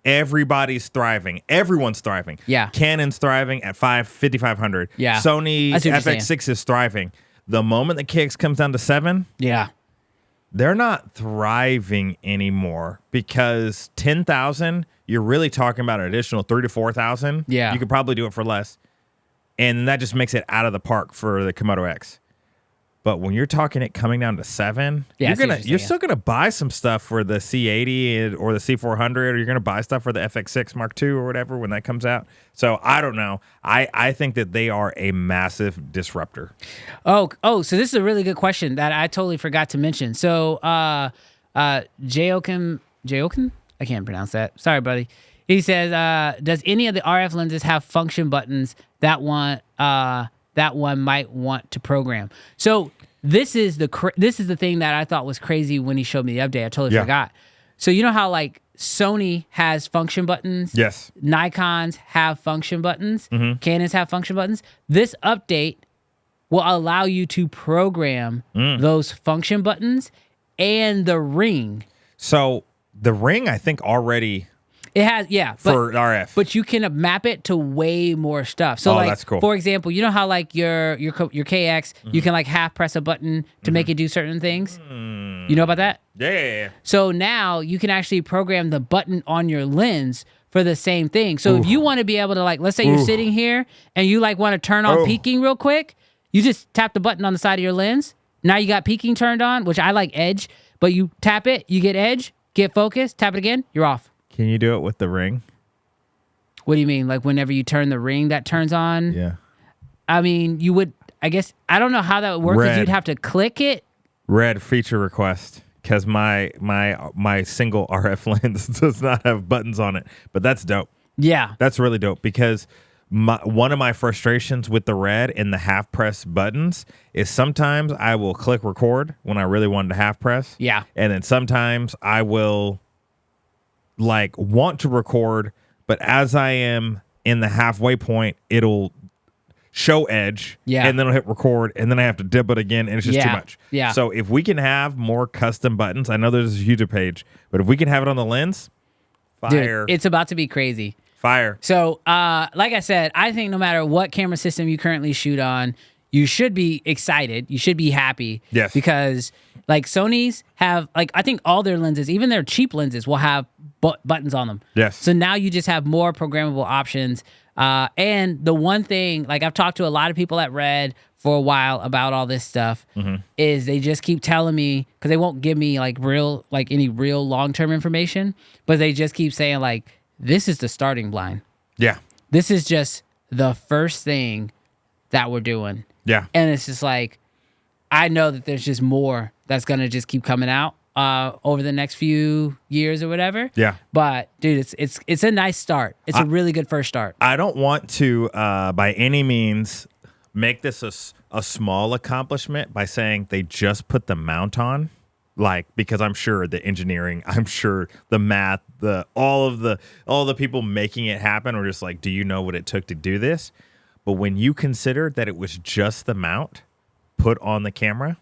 everybody's thriving. Everyone's thriving. Yeah. Canon's thriving at $5,500. Yeah. Sony FX6 is thriving. The moment the KX comes down to 7, yeah, they're not thriving anymore, because 10,000, you're really talking about an additional 3,000 to 4,000. Yeah, you could probably do it for less, and that just makes it out of the park for the Komodo X. But when you're talking it coming down to 7, Yeah, you're still gonna buy some stuff for the C80 or the C400, or you're gonna buy stuff for the FX6 Mark II or whatever when that comes out. So I don't know. I think that they are a massive disruptor. Oh, so this is a really good question that I totally forgot to mention. So, Jaokin, I can't pronounce that. Sorry, buddy. He says, does any of the RF lenses have function buttons that one might want to program? So this is the thing that I thought was crazy when he showed me the update. I totally forgot. So you know how like Sony has function buttons? Yes. Nikons have function buttons. Canons have function buttons. This update will allow you to program those function buttons and the ring. So the ring, I think, already It has, yeah. for RF. But you can map it to way more stuff. So, like, that's cool. For example, you know how like your KX, you can like half press a button to make it do certain things. You know about that? Yeah. So now you can actually program the button on your lens for the same thing. So if you want to be able to, like, let's say you're sitting here and you like want to turn on peaking real quick, you just tap the button on the side of your lens. Now you got peaking turned on, which I like edge, but you tap it, you get edge, get focus, tap it again, you're off. Can you do it with the ring? What do you mean? Like whenever you turn the ring, that turns on? Yeah. I mean, you would, I guess, I don't know how that would work because you'd have to click it. Red feature request, because my single RF lens does not have buttons on it, but that's dope. Yeah. That's really dope because one of my frustrations with the Red and the half press buttons is sometimes I will click record when I really wanted to half press. Yeah. And then sometimes I will like want to record, but as I am in the halfway point, it'll show edge. Yeah. And then it'll hit record and then I have to dip it again and it's just too much. Yeah. So if we can have more custom buttons, I know there's a YouTube page, but if we can have it on the lens, fire. Dude, it's about to be crazy. Fire. So, like I said, I think no matter what camera system you currently shoot on, you should be excited. You should be happy. Yes. Because, like, Sony's have, like, I think all their lenses, even their cheap lenses, will have buttons on them. Yes. So now you just have more programmable options. And the one thing, like, I've talked to a lot of people at Red for a while about all this stuff, is they just keep telling me, because they won't give me, like, any real long-term information, but they just keep saying, like, this is the starting blind. Yeah. This is just the first thing that we're doing. Yeah. And it's just like, I know that there's just more that's going to just keep coming out over the next few years or whatever. Yeah. But dude, it's a nice start. It's a really good first start. I don't want to, by any means, make this a small accomplishment by saying they just put the mount on. Like, because I'm sure the engineering, I'm sure the math, all the people making it happen are just like, do you know what it took to do this? But when you consider that it was just the mount put on the camera,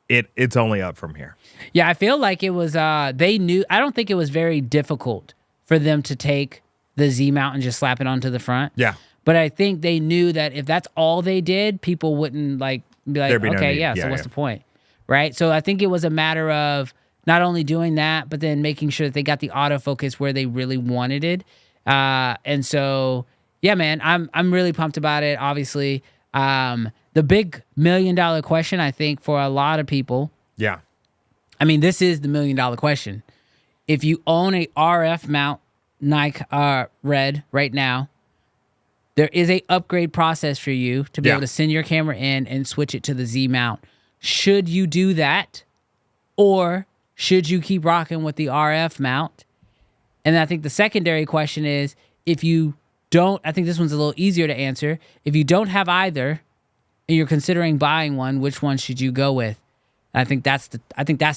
it's only up from here. Yeah, I feel like it was, they knew, I don't think it was very difficult for them to take the Z-mount and just slap it onto the front. Yeah. But I think they knew that if that's all they did, people wouldn't like be like, There'd be no okay, need. yeah, so what's the point? Right? So I think it was a matter of not only doing that, but then making sure that they got the autofocus where they really wanted it. And so, yeah, man, I'm really pumped about it, obviously. The big $1 million question, I think, for a lot of people. Yeah. I mean, this is the $1 million question. If you own a RF mount Nikon Red right now, there is a upgrade process for you to be able to send your camera in and switch it to the Z-mount. Should you do that, or should you keep rocking with the RF mount? And I think the secondary question is, if you don't, I think this one's a little easier to answer. If you don't have either, and you're considering buying one, which one should you go with? And I think that's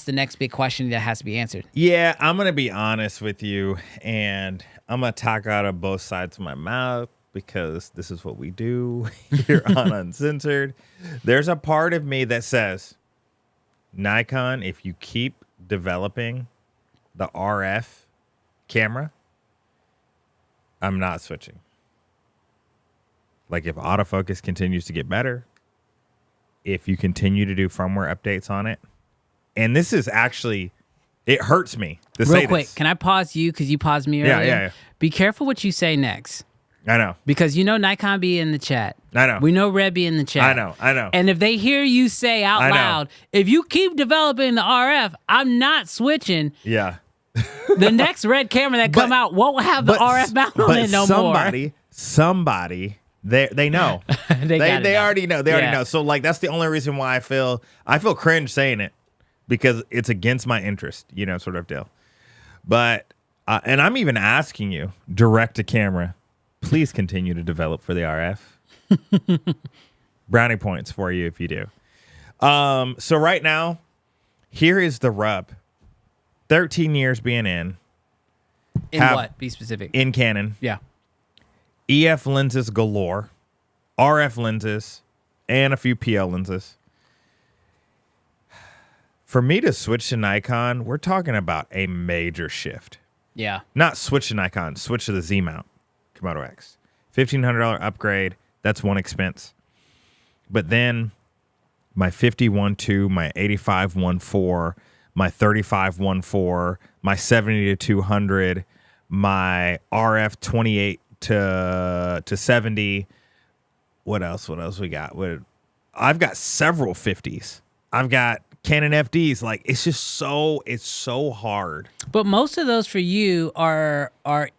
the next big question that has to be answered. Yeah, I'm gonna be honest with you, and I'm gonna talk out of both sides of my mouth because this is what we do here on Uncensored. There's a part of me that says, Nikon, if you keep developing the RF camera, I'm not switching. Like, if autofocus continues to get better, if you continue to do firmware updates on it, and this is actually, it hurts me to say this. Real quick, can I pause you because you paused me earlier? Yeah. Be careful what you say next. I know. Because you know Nikon be in the chat. I know. We know Red be in the chat. I know. And if they hear you say out I know. loud, if you keep developing the RF, I'm not switching. Yeah. The next Red camera that come out won't have the RF mount on it no somebody, they know. they already know. They already know. So like that's the only reason why I feel cringe saying it, because it's against my interest, sort of deal. But and I'm even asking you, direct to camera, please continue to develop for the RF. Brownie points for you if you do. So right now, here is the rub. 13 years being in. What? Be specific. In Canon. Yeah. EF lenses galore, RF lenses, and a few PL lenses. For me to switch to Nikon, we're talking about a major shift. Yeah. Not switch to Nikon, switch to the Z-mount Komodo X. $1,500 upgrade, that's one expense. But then my 50-1.2, my 85-1.4, my 35-1.4, my 70-200, my RF 28 to 70. What else we got? I've got several 50s. I've got Canon FDs. Like it's so hard. But most of those for you are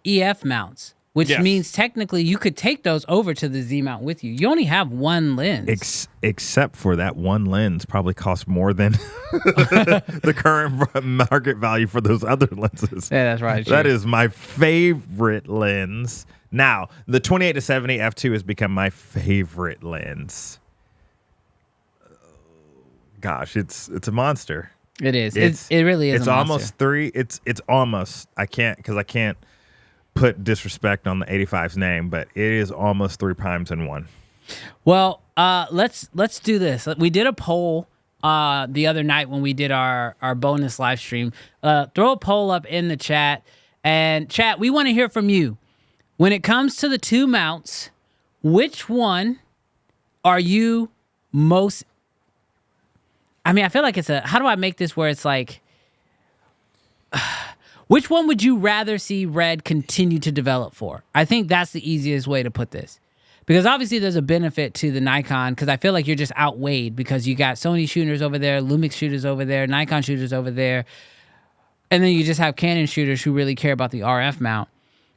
EF mounts, which means technically you could take those over to the Z mount with you. You only have one lens. Except for that one lens probably costs more than the current market value for those other lenses. Yeah, that's right. That is my favorite lens. Now, the 28 to 70 f2 has become my favorite lens. Gosh, it's a monster. It is. It really is. It's almost three. It's almost. I can't put disrespect on the 85's name, but it is almost 3 primes in one. Well, let's do this. We did a poll the other night when we did our bonus live stream. Throw a poll up in the chat, and chat, we want to hear from you. When it comes to the two mounts, which one are you most? I mean, I feel like how do I make this where it's like, which one would you rather see Red continue to develop for? I think that's the easiest way to put this. Because obviously there's a benefit to the Nikon, because I feel like you're just outweighed because you got Sony shooters over there, Lumix shooters over there, Nikon shooters over there, and then you just have Canon shooters who really care about the RF mount.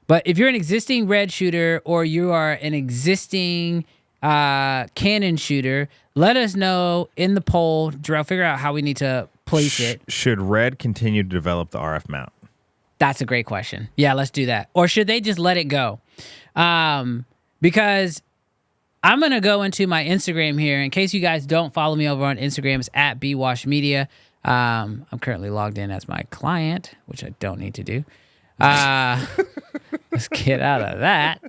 But if you're an existing Red shooter or you are an existing Canon shooter, let us know in the poll. Jarrell, figure out how we need to place it. Should Red continue to develop the RF mount? That's a great question. Yeah, let's do that. Or should they just let it go? Because I'm going to go into my Instagram here. In case you guys don't follow me over on Instagram, it's at bwashmedia. I'm currently logged in as my client, which I don't need to do. Let's get out of that.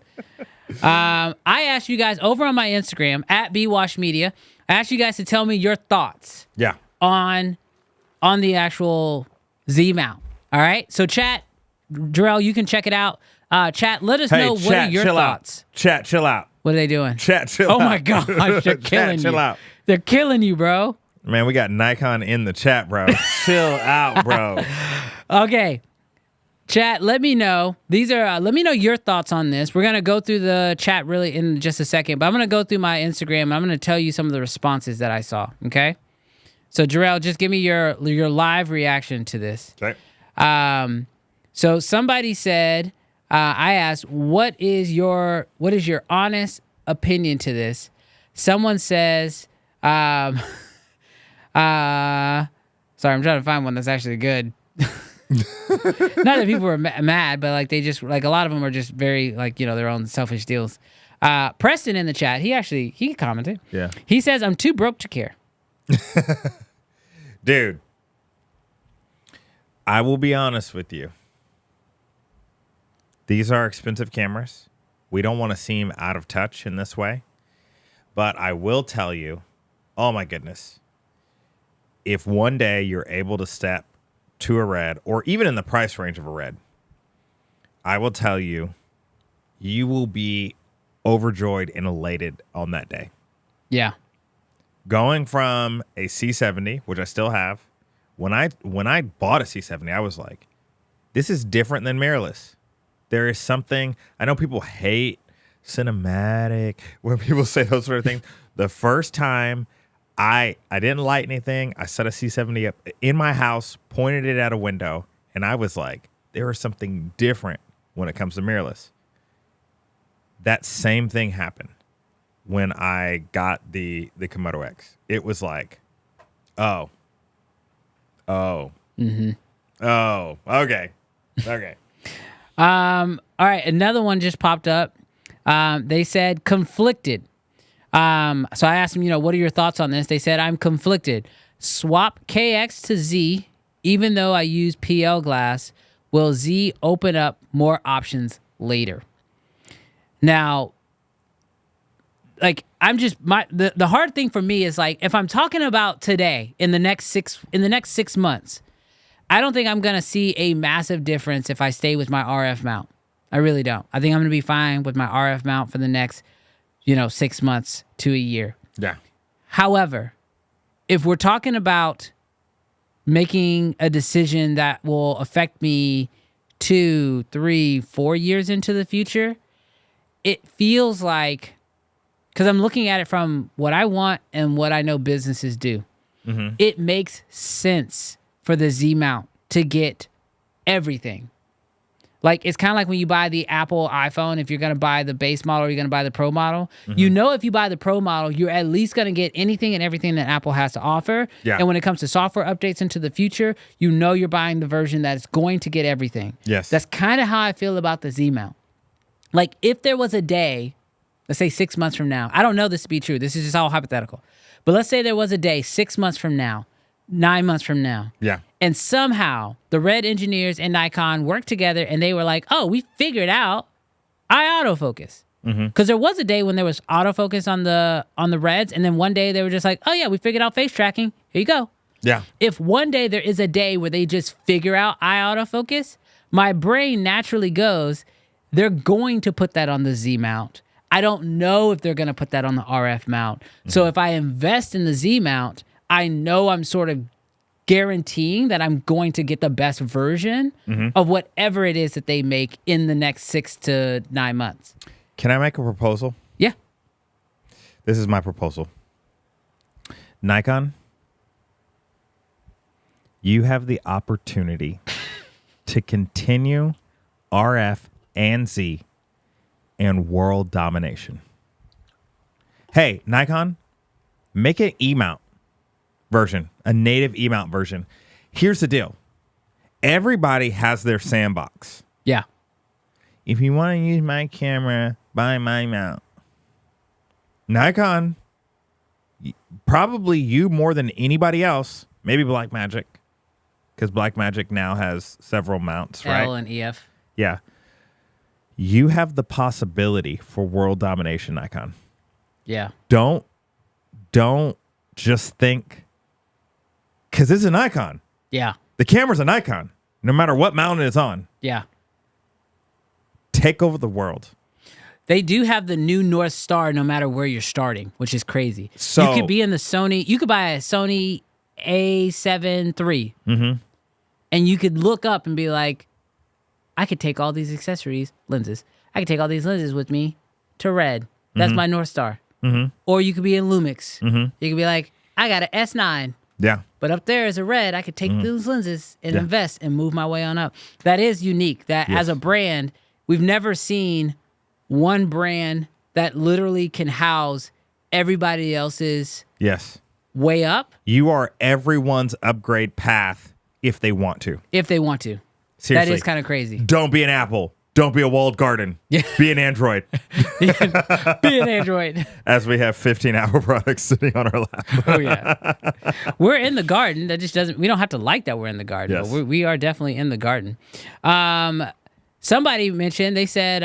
I asked you guys over on my Instagram, at bwashmedia, I asked you guys to tell me your thoughts on the actual Z-mount. All right? So chat, Jarrell, you can check it out. Chat, let us know what are your thoughts. Chat, chill out. What are they doing? Chat, chill out. Oh my gosh, they're killing you. Chill out. They're killing you, bro. Man, we got Nikon in the chat, bro. Chill out, bro. Okay. Chat, let me know. Let me know your thoughts on this. We're going to go through the chat really in just a second, but I'm going to go through my Instagram and I'm going to tell you some of the responses that I saw, okay? So, Jarrell, just give me your live reaction to this. Okay. So somebody said, I asked, what is your honest opinion to this? Someone says, sorry, I'm trying to find one that's actually good. Not that people are mad, but like they just like a lot of them are just very like their own selfish deals. Preston in the chat, he commented. Yeah. He says, I'm too broke to care. Dude, I will be honest with you. These are expensive cameras. We don't want to seem out of touch in this way. But I will tell you, oh my goodness, if one day you're able to step to a Red, or even in the price range of a Red, I will tell you, you will be overjoyed and elated on that day. Yeah. Going from a C70, which I still have, when I bought a C70, I was like, this is different than mirrorless. There is something, I know people hate cinematic. When people say those sort of things, the first time I didn't light anything, I set a C70 up in my house, pointed it at a window, and I was like, there is something different when it comes to mirrorless. That same thing happened when I got the Komodo X. It was like, oh, okay. All right, another one just popped up. They said conflicted. So I asked them, what are your thoughts on this? They said, I'm conflicted. Swap KX to Z, even though I use PL glass. Will Z open up more options later? Now, like, the hard thing for me is, like, if I'm talking about today in the next 6 months, I don't think I'm gonna see a massive difference if I stay with my RF mount. I really don't. I think I'm gonna be fine with my RF mount for the next 6 months to a year. Yeah. However, if we're talking about making a decision that will affect me 2, 3, 4 years into the future, it feels like, because I'm looking at it from what I want and what I know businesses do, it makes sense for the Z-mount to get everything. Like, it's kind of like when you buy the Apple iPhone, if you're going to buy the base model or you're going to buy the Pro model. If you buy the Pro model, you're at least going to get anything and everything that Apple has to offer. Yeah. And when it comes to software updates into the future, you're buying the version that is going to get everything. Yes. That's kind of how I feel about the Z-mount. Like, if there was a day, let's say 6 months from now, I don't know this to be true. This is just all hypothetical. But let's say there was a day 6 months from now, 9 months from now. Yeah. And somehow the RED engineers and Nikon worked together and they were like, oh, we figured out autofocus. Because there was a day when there was autofocus on the REDs, and then one day they were just like, oh yeah, we figured out face tracking. Here you go. Yeah. If one day there is a day where they just figure out autofocus, my brain naturally goes, they're going to put that on the Z mount. I don't know if they're going to put that on the RF mount. So if I invest in the Z mount, I know I'm sort of guaranteeing that I'm going to get the best version of whatever it is that they make in the next 6 to 9 months. Can I make a proposal? Yeah. This is my proposal. Nikon, you have the opportunity to continue RF and Z and world domination. Hey, Nikon, make an E-mount version, a native E-mount version. Here's the deal. Everybody has their sandbox. Yeah. If you want to use my camera, buy my mount. Nikon, probably you more than anybody else, maybe Blackmagic, because Blackmagic now has several mounts, right? L and EF. Yeah. You have the possibility for world domination, Nikon. Yeah. Don't just think, because it's a Nikon. Yeah. The camera's a Nikon, no matter what mount it's on. Yeah. Take over the world. They do have the new North Star no matter where you're starting, which is crazy. So you could be in the Sony, you could buy a Sony A7 III, and you could look up and be like, I could take all these lenses. I could take all these lenses with me to RED. That's my North Star. Or you could be in Lumix. You could be like, I got an S9. Yeah. But up there is a RED. I could take those lenses and invest and move my way on up. That is unique. That as a brand, we've never seen one brand that literally can house everybody else's way up. You are everyone's upgrade path if they want to. If they want to. Seriously. That is kind of crazy. Don't be an Apple. Don't be a walled garden. Yeah. Be an Android. Be an Android. As we have 15 Apple products sitting on our lap. Oh, yeah. We're in the garden. That just doesn't, we don't have to like that we're in the garden, Yes. but we are definitely in the garden. Somebody mentioned, they said,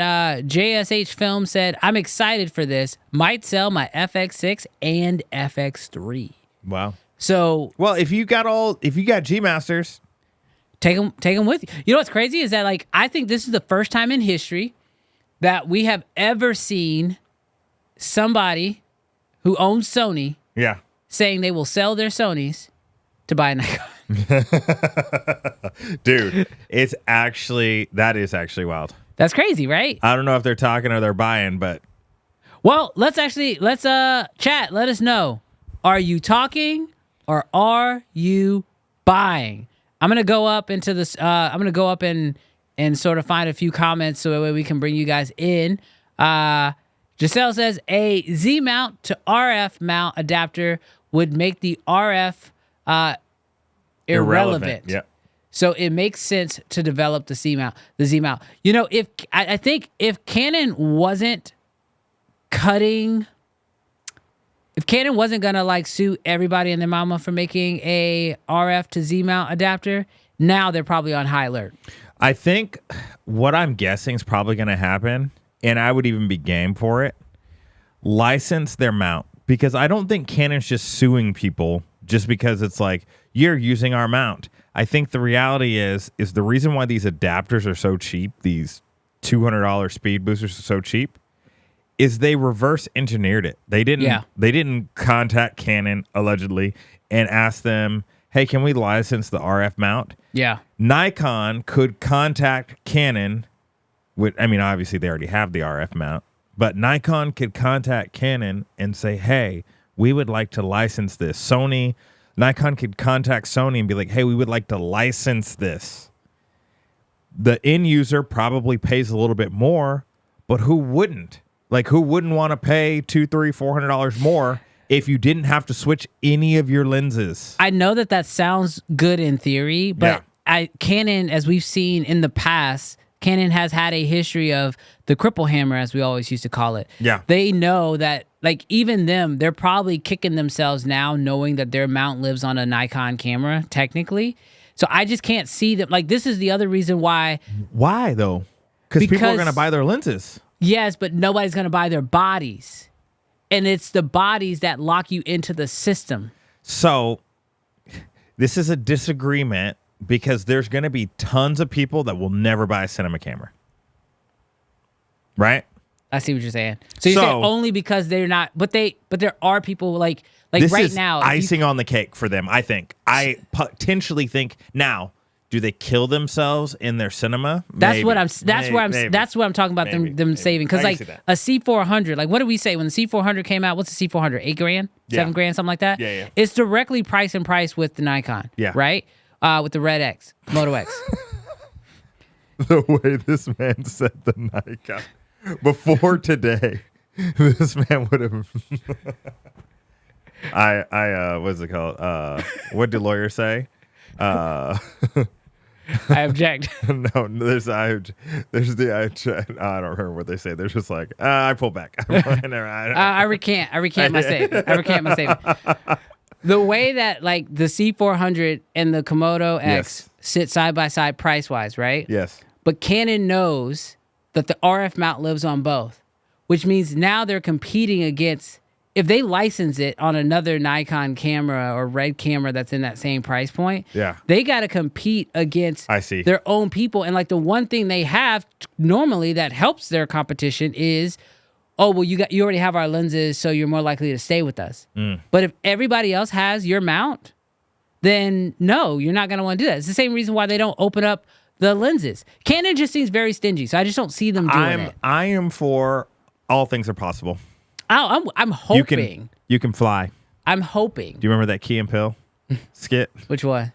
JSH Film said, I'm excited for this. Might sell my FX6 and FX3. Wow. So, Well, if you got G Masters, take them with you. You know what's crazy is that, like, I think this is the first time in history that we have ever seen somebody who owns Sony yeah. saying they will sell their Sonys to buy a Nikon. Dude, that is actually wild. That's crazy, right? I don't know if they're talking or they're buying, but Well, let's chat. Let us know. Are you talking or are you buying? I'm gonna go up into this. I'm gonna go up and sort of find a few comments so that way we can bring you guys in. Giselle says a Z-mount to RF mount adapter would make the RF irrelevant. Yep. So it makes sense to develop the Z-mount. You know, if I think if Canon wasn't gonna like sue everybody and their mama for making a RF to Z-mount adapter, now they're probably on high alert. I think what I'm guessing is probably going to happen, and I would even be game for it, license their mount. Because I don't think Canon's just suing people just because it's like, you're using our mount. I think the reality is the reason why these adapters are so cheap, these $200 speed boosters are so cheap, is they reverse engineered it. They didn't contact Canon, allegedly, and ask them, hey, can we license the RF mount? Yeah. Nikon could contact Canon. Obviously they already have the RF mount, but Nikon could contact Canon and say, hey, we would like to license this. Nikon could contact Sony and be like, hey, we would like to license this. The end user probably pays a little bit more, but who wouldn't? Like, who wouldn't want to pay $200, $300, $400 more if you didn't have to switch any of your lenses? I know that sounds good in theory, but Canon, as we've seen in the past, Canon has had a history of the cripple hammer, as we always used to call it. Yeah. They know that, like, even them, they're probably kicking themselves now knowing that their mount lives on a Nikon camera, technically. So I just can't see them. Like, this is the other reason why. Why, though? Because people are going to buy their lenses. Yes, but nobody's going to buy their bodies. And it's the bodies that lock you into the system. So this is a disagreement because there's going to be tons of people that will never buy a cinema camera. Right? I see what you're saying. So you're saying only because they're not, but there are people like this right is now. Icing on the cake for them, I think. I potentially think now, do they kill themselves in their cinema? That's what I'm talking about them saving. Because like a C400, like what did we say when the C400 came out? What's the C400? $8,000, $7,000, something like that. Yeah. It's directly price with the Nikon. Yeah. Right. With the Red X, Moto X. The way this man said the Nikon before today, this man would have. What's it called? What do lawyers say? I object. No, there's the I don't remember what they say. They're just like, I pull back. I recant my statement. The way that like the C400 and the Komodo X sit side by side price wise, right? Yes. But Canon knows that the RF mount lives on both, which means now they're competing against. If they license it on another Nikon camera or Red camera that's in that same price point, they got to compete against their own people. And like the one thing they have normally that helps their competition is, oh, well, you already have our lenses, so you're more likely to stay with us. But if everybody else has your mount, then no, you're not going to want to do that. It's the same reason why they don't open up the lenses. Canon just seems very stingy, so I just don't see them doing it. I am for all things are possible. I'm hoping. You can fly. I'm hoping. Do you remember that Key and Peele skit? Which one?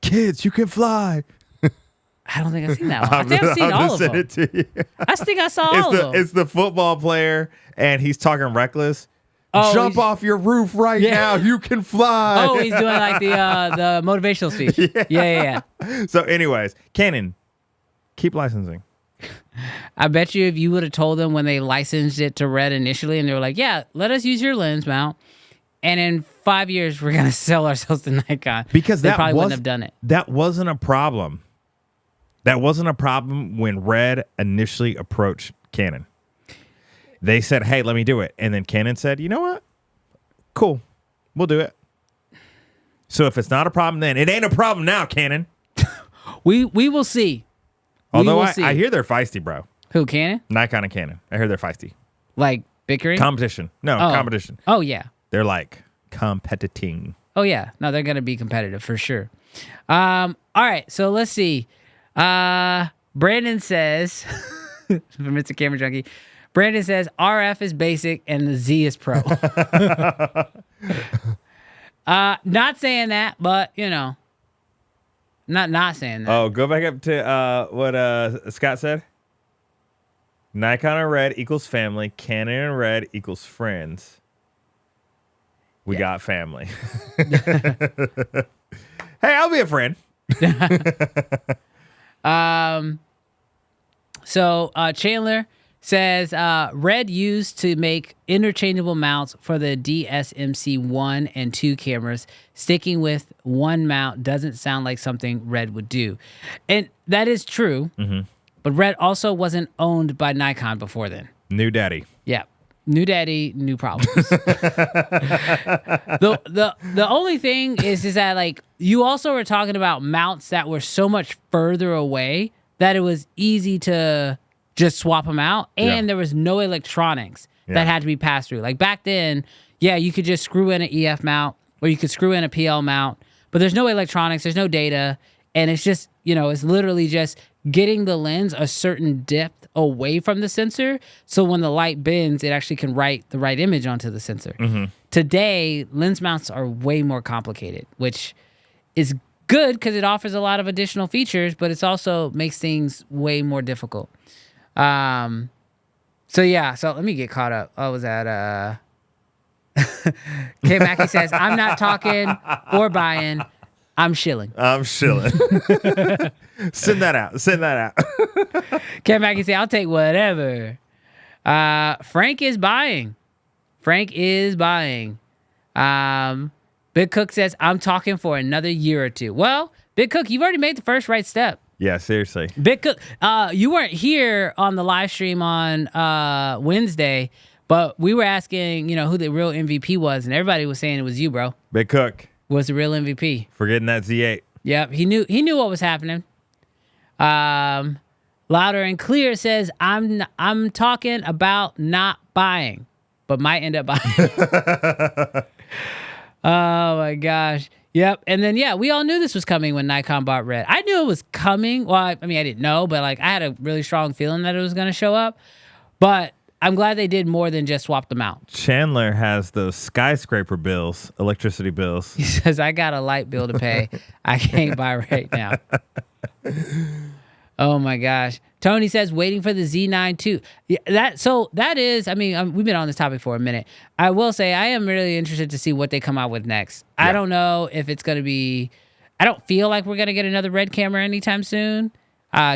Kids, you can fly. I don't think I've seen that one. I think I've seen all of them. It to you. I think I saw all of them. It's the football player, and he's talking reckless. Oh, jump off your roof right now. You can fly. Oh, he's doing like the motivational speech. Yeah. So anyways, Canon, keep licensing. I bet you if you would have told them when they licensed it to Red initially and they were like, yeah, let us use your lens mount, and in 5 years we're going to sell ourselves to Nikon. Because they probably wouldn't have done it. That wasn't a problem. That wasn't a problem when Red initially approached Canon. They said, hey, let me do it. And then Canon said, you know what? Cool. We'll do it. So if it's not a problem then, it ain't a problem now, Canon. We will see. Although I hear they're feisty, bro. Who, Canon? Nikon and Canon. I hear they're feisty. Like bickering? Competition. No, competition. Oh, yeah. They're like competing. Oh, yeah. No, they're going to be competitive for sure. All right. So let's see. Brandon says, from Mr. Camera Junkie, Brandon says RF is basic and the Z is pro. Not saying that, but you know, not saying that. Oh, go back up to what Scott said. Nikon and Red equals family. Canon and Red equals friends. We got family. Hey, I'll be a friend. So Chandler says Red used to make interchangeable mounts for the DSMC 1 and 2 cameras. Sticking with one mount doesn't sound like something Red would do. And that is true. Mm-hmm. But Red also wasn't owned by Nikon before then. New daddy. Yeah. New daddy, new problems. The only thing is that like you also were talking about mounts that were so much further away that it was easy to just swap them out, and there was no electronics that had to be passed through. Like back then, you could just screw in an EF mount or you could screw in a PL mount, but there's no electronics, there's no data, and it's just, it's literally just getting the lens a certain depth away from the sensor, so when the light bends, it actually can write the right image onto the sensor. Mm-hmm. Today, lens mounts are way more complicated, which is good because it offers a lot of additional features, but it's also makes things way more difficult. So let me get caught up. I was at K Mackey says, I'm not talking or buying. I'm shilling. Send that out. K Mackey say, I'll take whatever. Frank is buying. Big Cook says, I'm talking for another year or two. Well, Big Cook, you've already made the first right step. Yeah, seriously. Big Cook, you weren't here on the live stream on Wednesday, but we were asking, who the real MVP was, and everybody was saying it was you, bro. Big Cook was the real MVP. for getting that Z8. Yep, he knew what was happening. Louder and Clear says, I'm talking about not buying, but might end up buying. Oh my gosh. Yep. And then, we all knew this was coming when Nikon bought Red. I knew it was coming. Well, I didn't know, but like I had a really strong feeling that it was going to show up. But I'm glad they did more than just swap them out. Chandler has those skyscraper bills, electricity bills. He says, I got a light bill to pay. I can't buy right now. Oh my gosh. Tony says, waiting for the Z9 too. Yeah, that is, we've been on this topic for a minute. I will say I am really interested to see what they come out with next. Yeah. I don't know if it's going to be, I don't feel like we're going to get another Red camera anytime soon.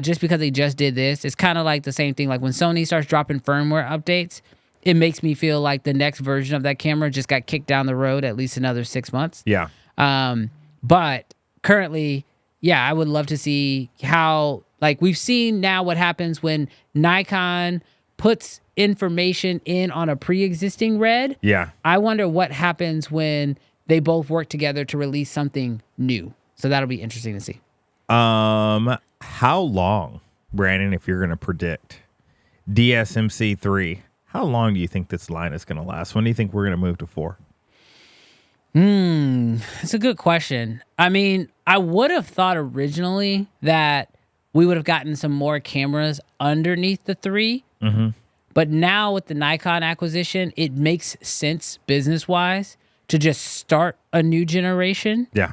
Just because they just did this. It's kind of like the same thing. Like when Sony starts dropping firmware updates, it makes me feel like the next version of that camera just got kicked down the road at least another 6 months. Yeah. But currently, I would love to see how, like we've seen now what happens when Nikon puts information in on a pre-existing Red. Yeah. I wonder what happens when they both work together to release something new. So that'll be interesting to see. How long, Brandon, if you're going to predict DSMC 3, how long do you think this line is going to last? When do you think we're going to move to 4? It's a good question. I would have thought originally that we would have gotten some more cameras underneath the 3. Mm-hmm. But now with the Nikon acquisition, it makes sense business-wise to just start a new generation. Yeah.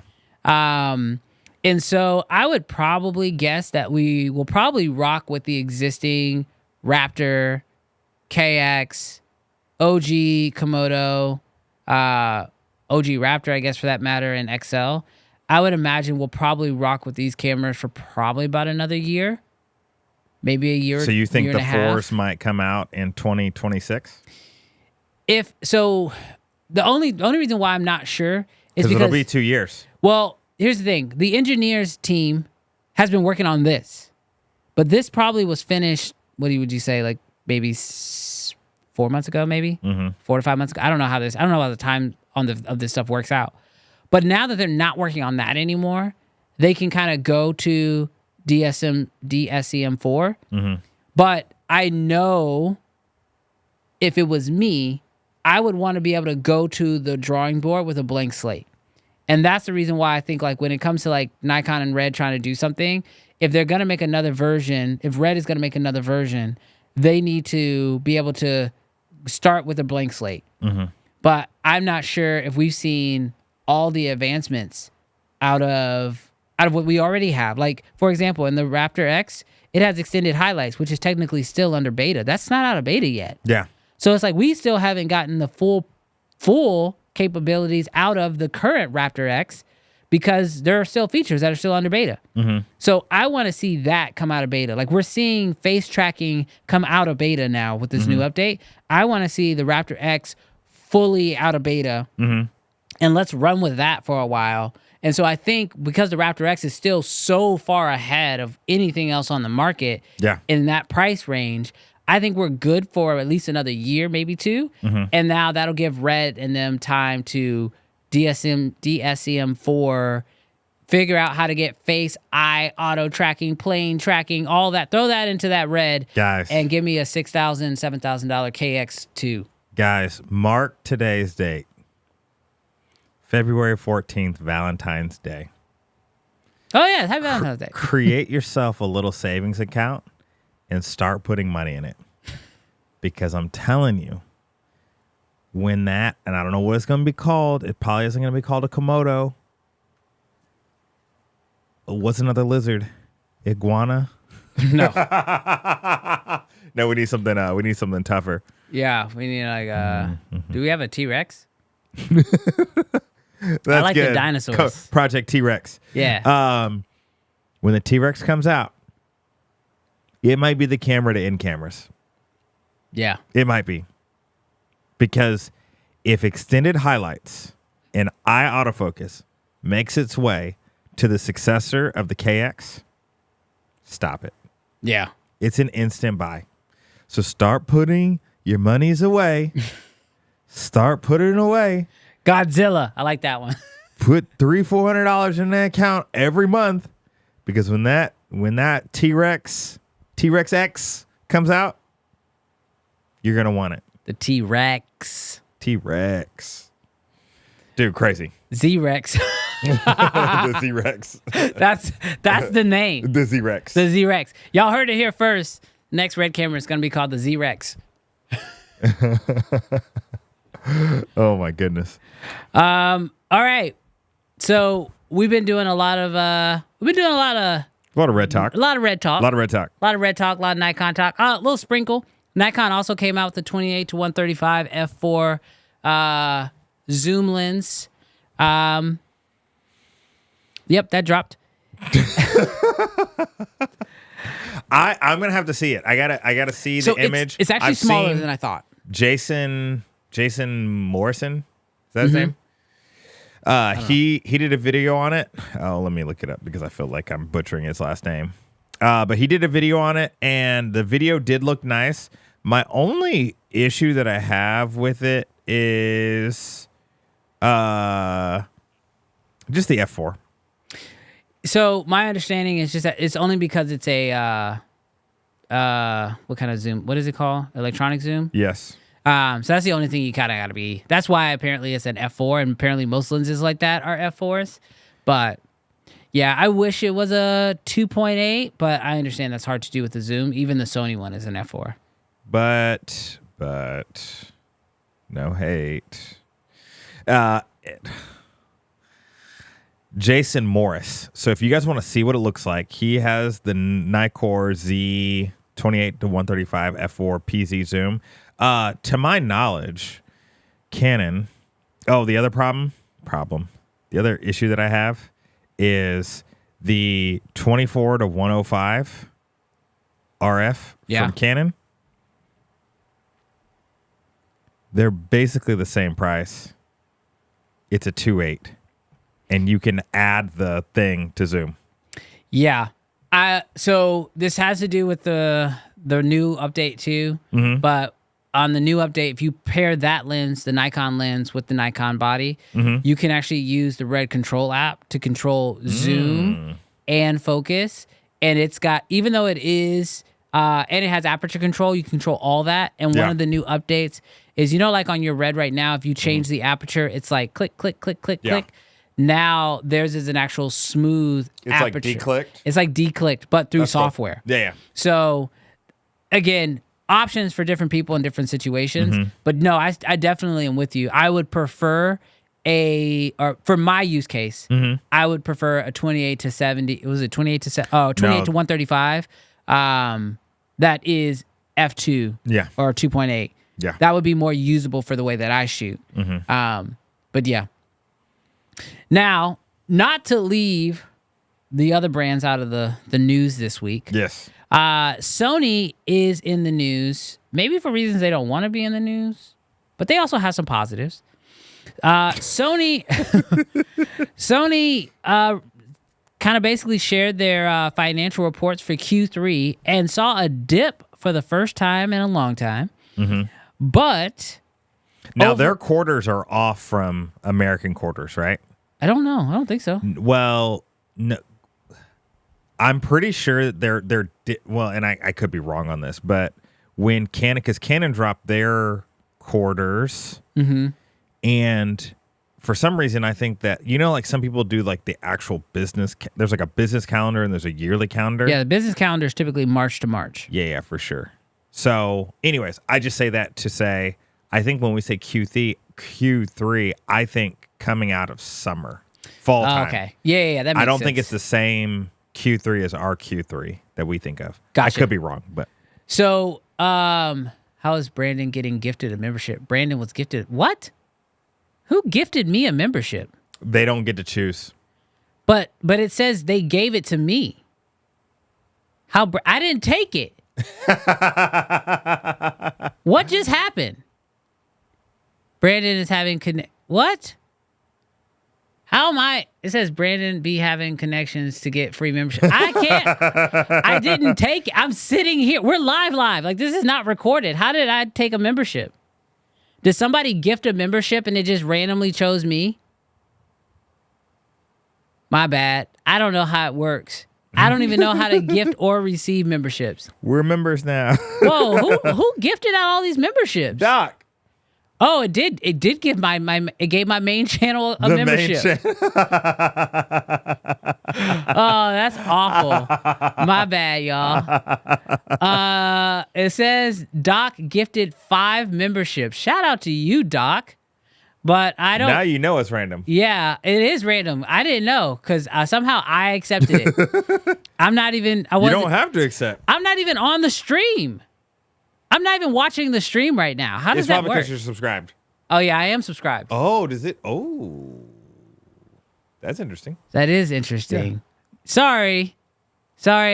And so I would probably guess that we will probably rock with the existing Raptor, KX, OG Komodo, OG Raptor, I guess for that matter, and XL. I would imagine we'll probably rock with these cameras for probably about another year, maybe a year. So you think the 4s half. might come out in 2026? If so, the only reason why I'm not sure is because it'll be 2 years. Well, here's the thing. The engineers team has been working on this, but this probably was finished, what would you say, like maybe 4 months ago, maybe? Mm-hmm. 4 to 5 months ago? I don't know how the time of this stuff works out. But now that they're not working on that anymore, they can kind of go to DSM-4. Mm-hmm. But I know if it was me, I would want to be able to go to the drawing board with a blank slate. And that's the reason why I think like when it comes to like Nikon and Red trying to do something, if they're going to make another version, if Red is going to make another version, they need to be able to start with a blank slate. But I'm not sure if we've seen all the advancements out of what we already have. Like, for example, in the Raptor X, it has extended highlights, which is technically still under beta. That's not out of beta yet. Yeah. So it's like we still haven't gotten the full capabilities out of the current Raptor X because there are still features that are still under beta. So I want to see that come out of beta. Like, we're seeing face tracking come out of beta now with this new update. I want to see the Raptor X fully out of beta, and let's run with that for a while. And so I think because the Raptor X is still so far ahead of anything else on the market in that price range, I think we're good for at least another year, maybe two. And now that'll give Red and them time to DSM-4, figure out how to get face, eye, auto tracking, plane tracking, all that. Throw that into that Red, Guys. and give me a $6,000, $7,000 KX2. Guys, mark today's date. February 14th, Valentine's Day. Oh, yeah, happy Valentine's Day. Create yourself a little savings account and start putting money in it. Because I'm telling you, when that, and I don't know what it's going to be called. It probably isn't going to be called a Komodo. What's another lizard? Iguana? No. No, we need something tougher. Yeah, we need like do we have a T-Rex? That's I like the good. dinosaurs. Project T-Rex. Yeah. When the T-Rex comes out, it might be the camera to end cameras. Yeah. It might be. Because if extended highlights and eye autofocus makes its way to the successor of the KX, stop it. Yeah. It's an instant buy. So start putting your monies away. Start putting it away. Godzilla. I like that one. Put $300-$400 in that account every month, because when that T-Rex X comes out, you're gonna want it. The T-Rex. T-Rex, dude, crazy. Z-Rex. The Z-Rex. That's the name. The Z-Rex. The Z-Rex. Y'all heard it here first. Next Red camera is gonna be called the Z-Rex. Oh my goodness. All right. So we've been doing a lot of A lot of red talk. a lot of red talk. A lot of red talk. A lot of red talk, a lot of Nikon talk. A little sprinkle. Nikon also came out with the 28 to 135 f4 zoom lens. Yep, that dropped. I'm gonna have to see it. I gotta see the image. It's actually smaller than I thought. Jason Morrison, is that his name? He did a video on it. Oh, let me look it up because I feel like I'm butchering his last name. But he did a video on it, and the video did look nice. My only issue that I have with it is just the f4. So my understanding is just that it's only because it's a what kind of zoom? What is it called? Electronic zoom? Yes. So that's the only thing you kind of got to be. That's why apparently it's an f4, and apparently most lenses like that are f4s. But yeah, I wish it was a 2.8, but I understand that's hard to do with the zoom. Even the Sony one is an f4. But no hate. Jason Morris. So if you guys want to see what it looks like, he has the Nikon Z 28 to 135 f4 PZ zoom. To my knowledge, Canon. Oh, the other the other issue that I have is the 24 to 105 RF from Canon. They're basically the same price. It's a 2.8, and you can add the thing to zoom. Yeah. So this has to do with the new update too. But on the new update, if you pair that lens, the Nikon lens, with the Nikon body, you can actually use the Red Control app to control zoom and focus. And it's got, even though it is, and it has aperture control, you can control all that. And one of the new updates is, like on your Red right now, if you change the aperture, it's like click, click, click, click, click. Now theirs is an actual smooth aperture. Like declicked? It's like declicked, but through software. Cool. Yeah. So again, options for different people in different situations. But no, I definitely am with you. I would prefer or for my use case, I would prefer a 28 to 70. Was it 28 to 28 to 135? That is f2 or 2.8. Yeah. That would be more usable for the way that I shoot. But yeah. Now, not to leave the other brands out of the news this week. Yes. Sony is in the news, maybe for reasons they don't want to be in the news, but they also have some positives. Sony kind of basically shared their financial reports for Q3 and saw a dip for the first time in a long time. But now their quarters are off from American quarters, right? I don't know. I don't think so. Well, no, I'm pretty sure that they're well, and I could be wrong on this, but when Canon dropped their quarters, and for some reason I think that like some people do like the actual business. There's like a business calendar and there's a yearly calendar. Yeah, the business calendar is typically March to March. Yeah, for sure. So, anyways, I just say that to say I think when we say Q3, I think coming out of summer, fall time. Okay. Yeah, that makes sense. I don't think it's the same Q3 as our Q3 that we think of. Gotcha. I could be wrong, but so how is Brandon getting gifted a membership? Brandon was gifted what? Who gifted me a membership? they don't get to choose. But it says they gave it to me. I didn't take it. What just happened? Brandon is having what? How am I? It says Brandon be having connections to get free membership. I can't. I didn't take it. I'm sitting here. We're live. Like, this is not recorded. How did I take a membership? Did somebody gift a membership and it just randomly chose me? My bad. I don't know how it works. I don't even know how to gift or receive memberships. We're members now. Whoa, who gifted out all these memberships? Doc. Oh, it did. It did give it gave my main channel a membership. Oh, that's awful. My bad, y'all. It says Doc gifted 5 memberships. Shout out to you, Doc. But I don't. Now you know it's random. Yeah, it is random. I didn't know because somehow I accepted it. I'm not even. You don't have to accept. I'm not even on the stream. I'm not even watching the stream right now. How does that work? It's probably because you're subscribed. Oh, yeah, I am subscribed. Oh, does it? Oh, that's interesting. That is interesting. Yeah. Sorry,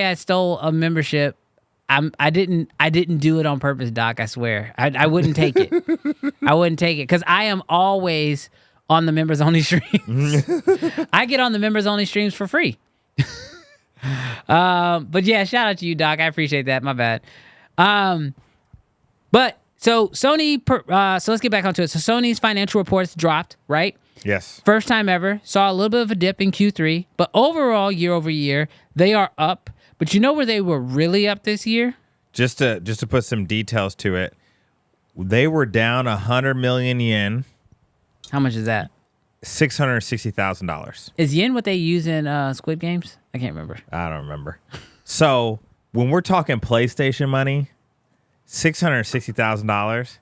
I stole a membership. I didn't do it on purpose, Doc. I swear. I wouldn't take it. I wouldn't take it because I am always on the members only streams. I get on the members only streams for free. But yeah, shout out to you, Doc. I appreciate that. My bad. But so Sony. So let's get back onto it. So Sony's financial reports dropped, right? Yes. First time ever. Saw a little bit of a dip in Q3, but overall, year over year, they are up. But you know where they were really up this year? Just to put some details to it, they were down 100 million yen. How much is that? $660,000. Is yen what they use in Squid Games? I can't remember. I don't remember. So when we're talking PlayStation money, $660,000,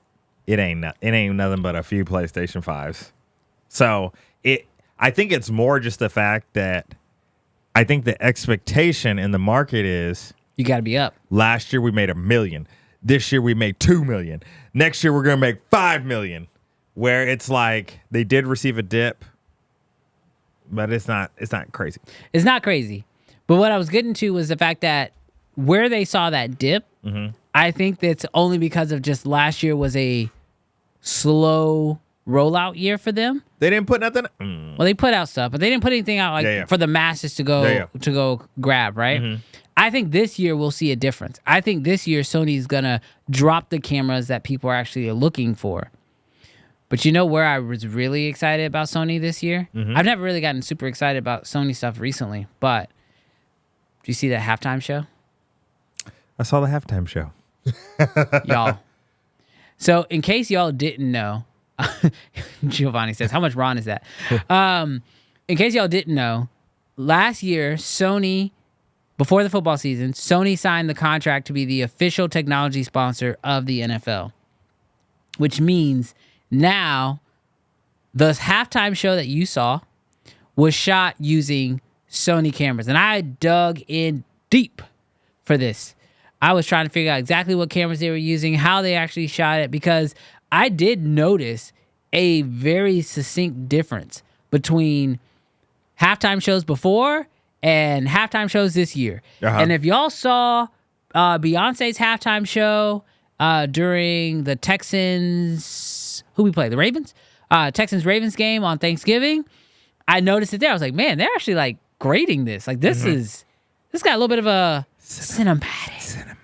it ain't nothing but a few PlayStation 5s. So I think it's more just the fact that I think the expectation in the market is you got to be up. Last year we made $1 million. This year we made $2 million. Next year we're going to make $5 million. Where it's like they did receive a dip, but it's not crazy. It's not crazy. But what I was getting to was the fact that where they saw that dip, I think that's only because of just last year was a slow rollout year for them. They didn't put nothing. Well, they put out stuff, but they didn't put anything out for the masses to go grab, right? I think this year we'll see a difference. I think this year Sony's gonna drop the cameras that people are actually looking for. But you know where I was really excited about Sony this year? I've never really gotten super excited about Sony stuff recently, but do you see that halftime show? I saw the halftime show. Y'all. So in case y'all didn't know, Giovanni says, how much Ron is that? In case y'all didn't know, last year, Sony before the football season, Sony signed the contract to be the official technology sponsor of the NFL, which means now the halftime show that you saw was shot using Sony cameras. And I dug in deep for this. I was trying to figure out exactly what cameras they were using, how they actually shot it, because I did notice a very succinct difference between halftime shows before and halftime shows this year. And if y'all saw Beyonce's halftime show during the Texans, who we play, the Ravens? Texans-Ravens game on Thanksgiving, I noticed it there. I was like, man, they're actually like grading this. Like this got a little bit of a cinematic.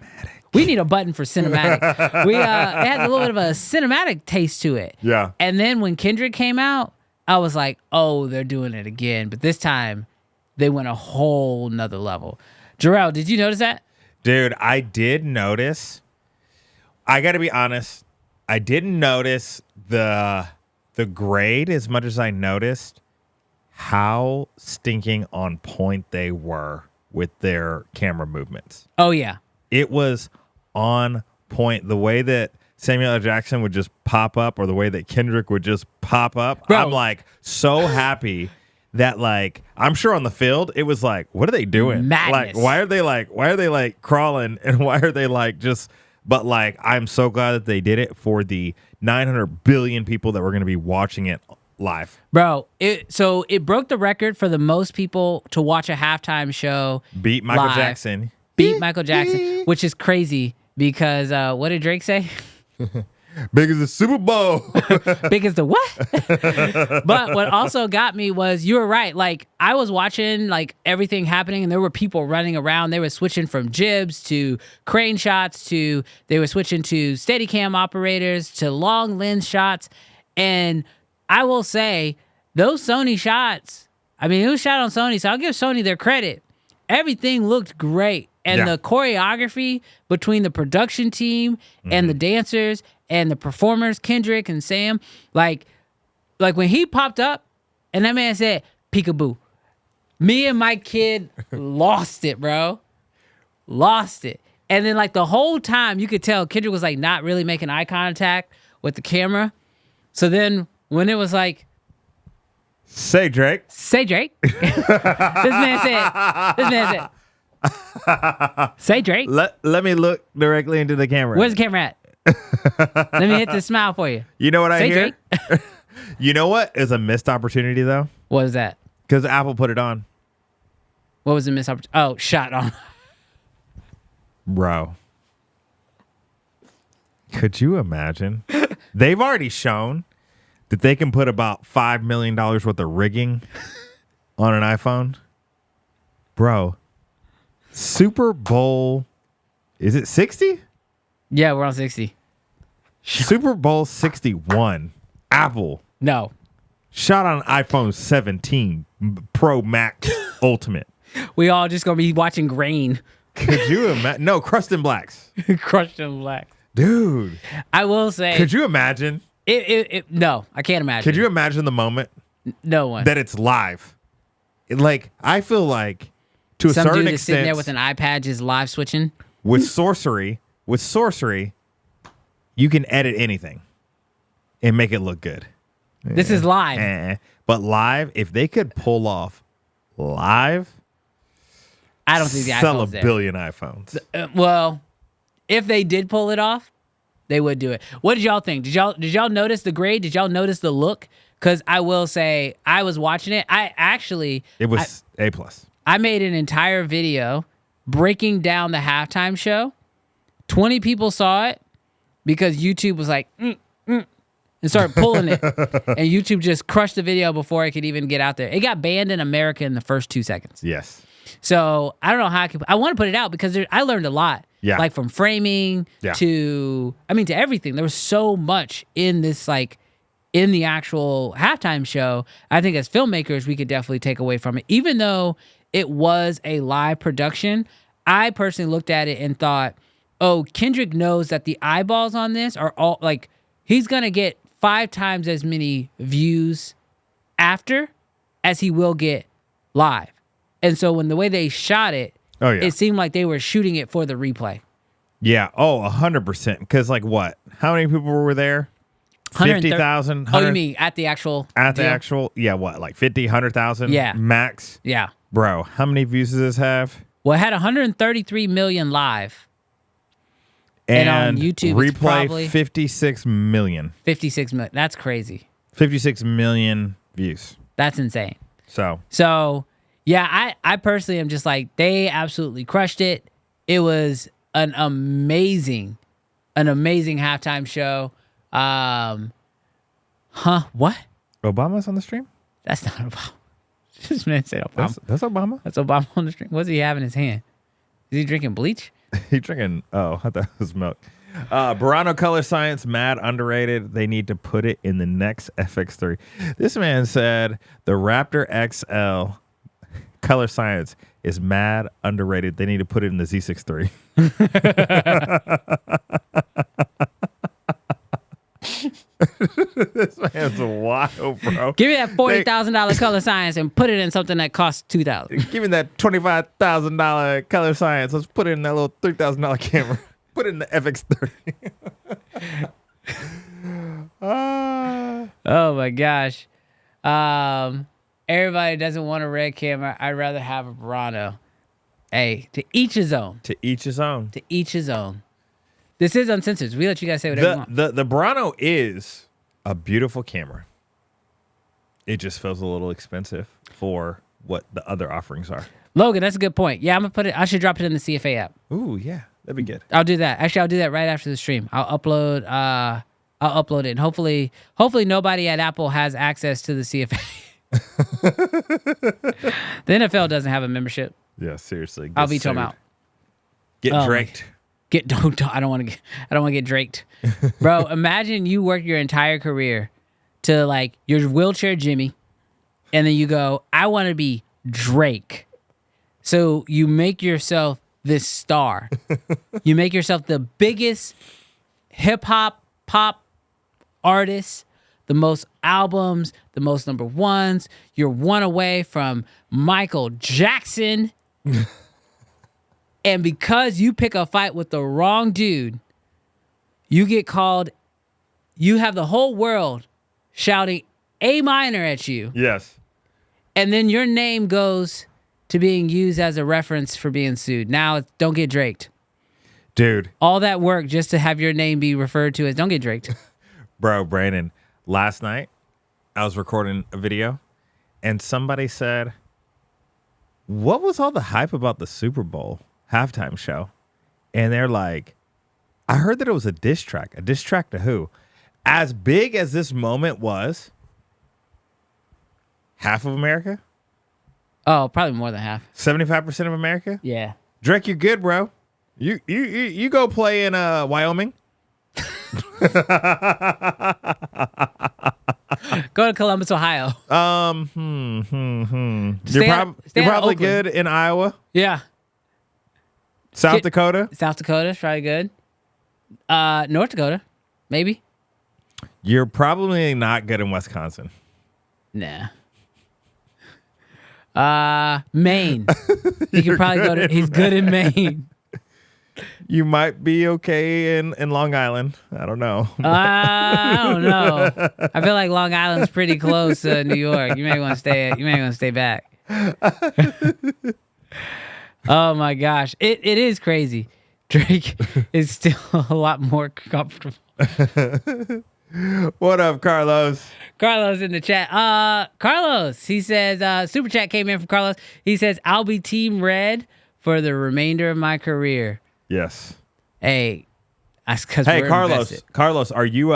We need a button for cinematic. It has a little bit of a cinematic taste to it. Yeah. And then when Kendrick came out, I was like, oh, they're doing it again. But this time, they went a whole nother level. Jarrell, did you notice that? Dude, I did notice. I got to be honest. I didn't notice the grade as much as I noticed how stinking on point they were with their camera movements. Oh, yeah. It was on point. The way that Samuel L. Jackson would just pop up, or the way that Kendrick would just pop up. Bro. I'm like so happy that, like, I'm sure on the field it was like, what are they doing? Madness. Like, why are they like crawling, and why are they like just? But like, I'm so glad that they did it for the 900 billion people that were going to be watching it live. Bro, it broke the record for the most people to watch a halftime show. Beat Michael live. Jackson. Beat Michael Jackson, which is crazy because what did Drake say? Big as the Super Bowl. Big as the what? But what also got me was, you were right. Like, I was watching like everything happening, and there were people running around. They were switching from jibs to crane shots to they were switching to Steadicam operators to long lens shots. And I will say, those Sony shots, I mean, it was shot on Sony, so I'll give Sony their credit. Everything looked great. And the choreography between the production team and the dancers and the performers, Kendrick and Sam, like when he popped up and that man said, peekaboo, me and my kid lost it, bro. Lost it. And then like the whole time you could tell Kendrick was like not really making eye contact with the camera. So then when it was like, Say Drake. this man said, say Drake. Let me look directly into the camera. Where's the camera at? Let me hit the smile for you. You know what I Say hear? Drake. You know what is a missed opportunity though? What was that? Because Apple put it on. What was the missed opportunity? Oh, shot on. Bro. Could you imagine? They've already shown that they can put about $5 million worth of rigging on an iPhone. Bro. Super Bowl, is it 60? Yeah, we're on 60. Super Bowl 61. Apple. No. Shot on iPhone 17 Pro Max Ultimate. We all just going to be watching grain. Could you imagine? No, Crust and Blacks. Crushed in black. Dude. I will say. Could you imagine? No, I can't imagine. Could you imagine the moment No one. that it's live? Like, I feel like, to a Some certain dude is sitting extent, there with an iPad just live switching. with sorcery, you can edit anything and make it look good. This is live. But live, if they could pull off live, I don't think the sell iPhone's a there. billion iPhones. Well, if they did pull it off, they would do it. What did y'all think? Did y'all notice the grade? Did y'all notice the look? Because I will say, I was watching it. It was A+. I made an entire video breaking down the halftime show. 20 people saw it because YouTube was like, and started pulling it. And YouTube just crushed the video before it could even get out there. It got banned in America in the first 2 seconds. Yes. So I don't know how I want to put it out because I learned a lot. Yeah. Like from framing to everything. There was so much in this, like, in the actual halftime show. I think as filmmakers, we could definitely take away from it. Even though it was a live production, I personally looked at it and thought, oh, Kendrick knows that the eyeballs on this are all, like, he's going to get 5 times as many views after as he will get live. And so when the way they shot it, Oh, yeah. it seemed like they were shooting it for the replay. Yeah. Oh, 100%. Because, like, what? How many people were there? 50,000? Oh, you mean at the actual At the deal? actual, yeah, what? Like 50, 100,000? Yeah. Max? Yeah. Bro, how many views does this have? Well, it had 133 million live. And on YouTube, it's replay probably 56 million. 56 million. That's crazy. 56 million views. That's insane. So, Yeah, I personally am just like, they absolutely crushed it. It was an amazing halftime show. What? Obama's on the stream? That's not Obama. This man said Obama. That's Obama? That's Obama on the stream. What's he have in his hand? Is he drinking bleach? He drinking, I thought it was milk. Burano Color Science, mad underrated. They need to put it in the next FX3. This man said the Raptor XL Color Science is mad underrated. They need to put it in the Z6 III. This man's wild, bro. Give me that $40,000 color science and put it in something that costs $2,000. Give me that $25,000 Color Science. Let's put it in that little $3,000 camera. Put it in the FX30. Oh my gosh. Everybody doesn't want a red camera. I'd rather have a Burano. Hey, to each his own. To each his own. To each his own. This is uncensored. We let you guys say whatever you want. The Burano is a beautiful camera. It just feels a little expensive for what the other offerings are. Logan, that's a good point. Yeah, I'm gonna put it. I should drop it in the CFA app. Ooh, yeah, that'd be good. I'll do that. Actually, I'll do that right after the stream. I'll upload it, and hopefully nobody at Apple has access to the CFA. The NFL doesn't have a membership. Yeah, seriously. I'll veto them out. Get draked. I don't want to get draked. Bro, imagine you work your entire career to like your wheelchair Jimmy, and then you go, I want to be Drake. So you make yourself this star. You make yourself the biggest hip hop pop artist, the most albums, the most number ones. You're one away from Michael Jackson. And because you pick a fight with the wrong dude, you get called, you have the whole world shouting A minor at you. Yes. And then your name goes to being used as a reference for being sued. Now, don't get draked. Dude. All that work just to have your name be referred to as don't get draked. Bro, Brandon, last night I was recording a video and somebody said, what was all the hype about the Super Bowl halftime show? And they're like, I heard that it was a diss track. A diss track to who? As big as this moment was, half of America? Oh, probably more than half. 75% of America? Yeah. Drake, you're good, bro. You go play in Wyoming. Go to Columbus, Ohio. You're probably Oakland. good in Iowa. Yeah. South Dakota. South Dakota is probably good. North Dakota, maybe. You're probably not good in Wisconsin. Nah. Maine. He could probably go to. He's good in Maine. You might be okay in Long Island. I don't know. I don't know. I feel like Long Island's pretty close to New York. You may want to stay. You may want to stay back. Oh my gosh, it is crazy. Drake is still a lot more comfortable. What up, Carlos? Carlos in the chat. Carlos, he says, super chat came in from Carlos. He says, I'll be Team Red for the remainder of my career. Yes. Hey, that's because Hey, we're Carlos. invested. Carlos, what do you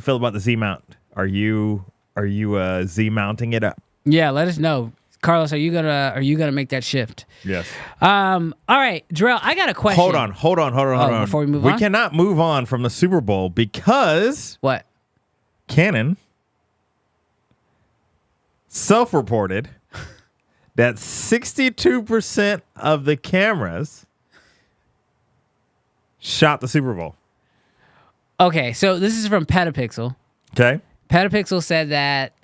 feel about the Z-mount? Are you Z-mounting it up? Yeah, let us know. Carlos, are you gonna make that shift? Yes. All right, Jarrell, I got a question. Hold on. Before we move on? We cannot move on from the Super Bowl because What? Canon self-reported that 62% of the cameras shot the Super Bowl. Okay, so this is from Petapixel. Okay. Petapixel said that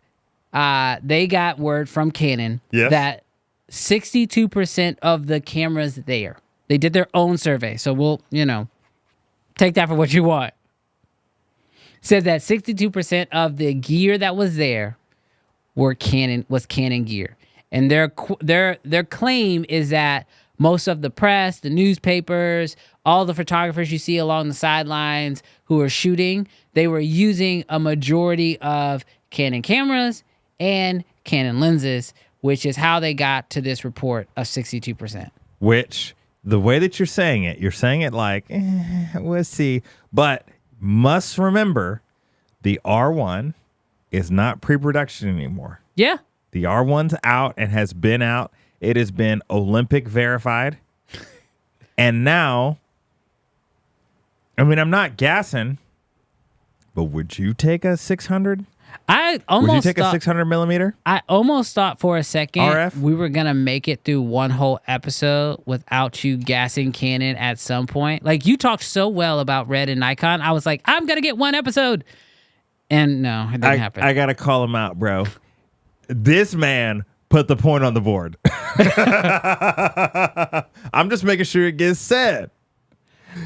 they got word from Canon Yes. that 62% of the cameras there. They did their own survey, so we'll, take that for what you want. Said that 62% of the gear that was there was Canon gear. And their claim is that most of the press, the newspapers, all the photographers you see along the sidelines who are shooting, they were using a majority of Canon cameras and Canon lenses, which is how they got to this report of 62%. Which, the way that you're saying it like, we'll see. But must remember, the R1 is not pre-production anymore. Yeah. The R1's out and has been out. It has been Olympic verified. And now, I mean, I'm not gassing, but would you take a 600? Would you take a 600 millimeter? I almost thought for a second RF? we were going to make it through one whole episode without you gassing Canon at some point. Like, you talked so well about Red and Nikon. I was like, I'm going to get one episode. And no, it didn't happen. I got to call him out, bro. This man put the point on the board. I'm just making sure it gets said.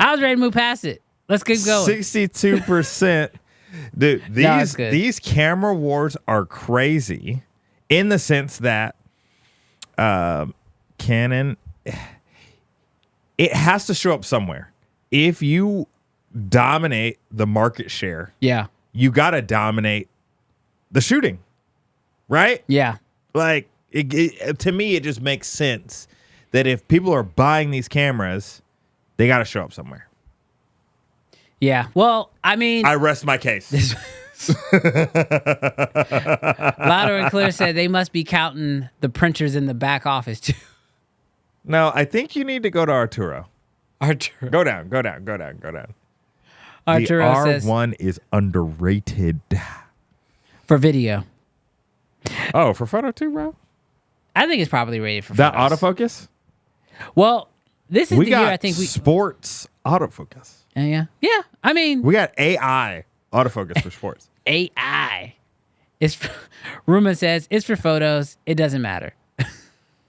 I was ready to move past it. Let's keep going. 62%. Dude, these camera wars are crazy in the sense that Canon, it has to show up somewhere. If you dominate the market share, you got to dominate the shooting, right? Yeah. Like, to me, it just makes sense that if people are buying these cameras, they got to show up somewhere. Yeah. Well, I mean, I rest my case. Louder and Clear said they must be counting the printers in the back office too. No, I think you need to go to Arturo. Arturo. Go down. Arturo the says R1 is underrated. For video. Oh, for photo too, bro? I think it's probably rated for that photos. autofocus? Well, this is we the got year I think sports autofocus. Yeah. I mean, we got AI autofocus for sports. AI. Ruman says it's for photos. It doesn't matter.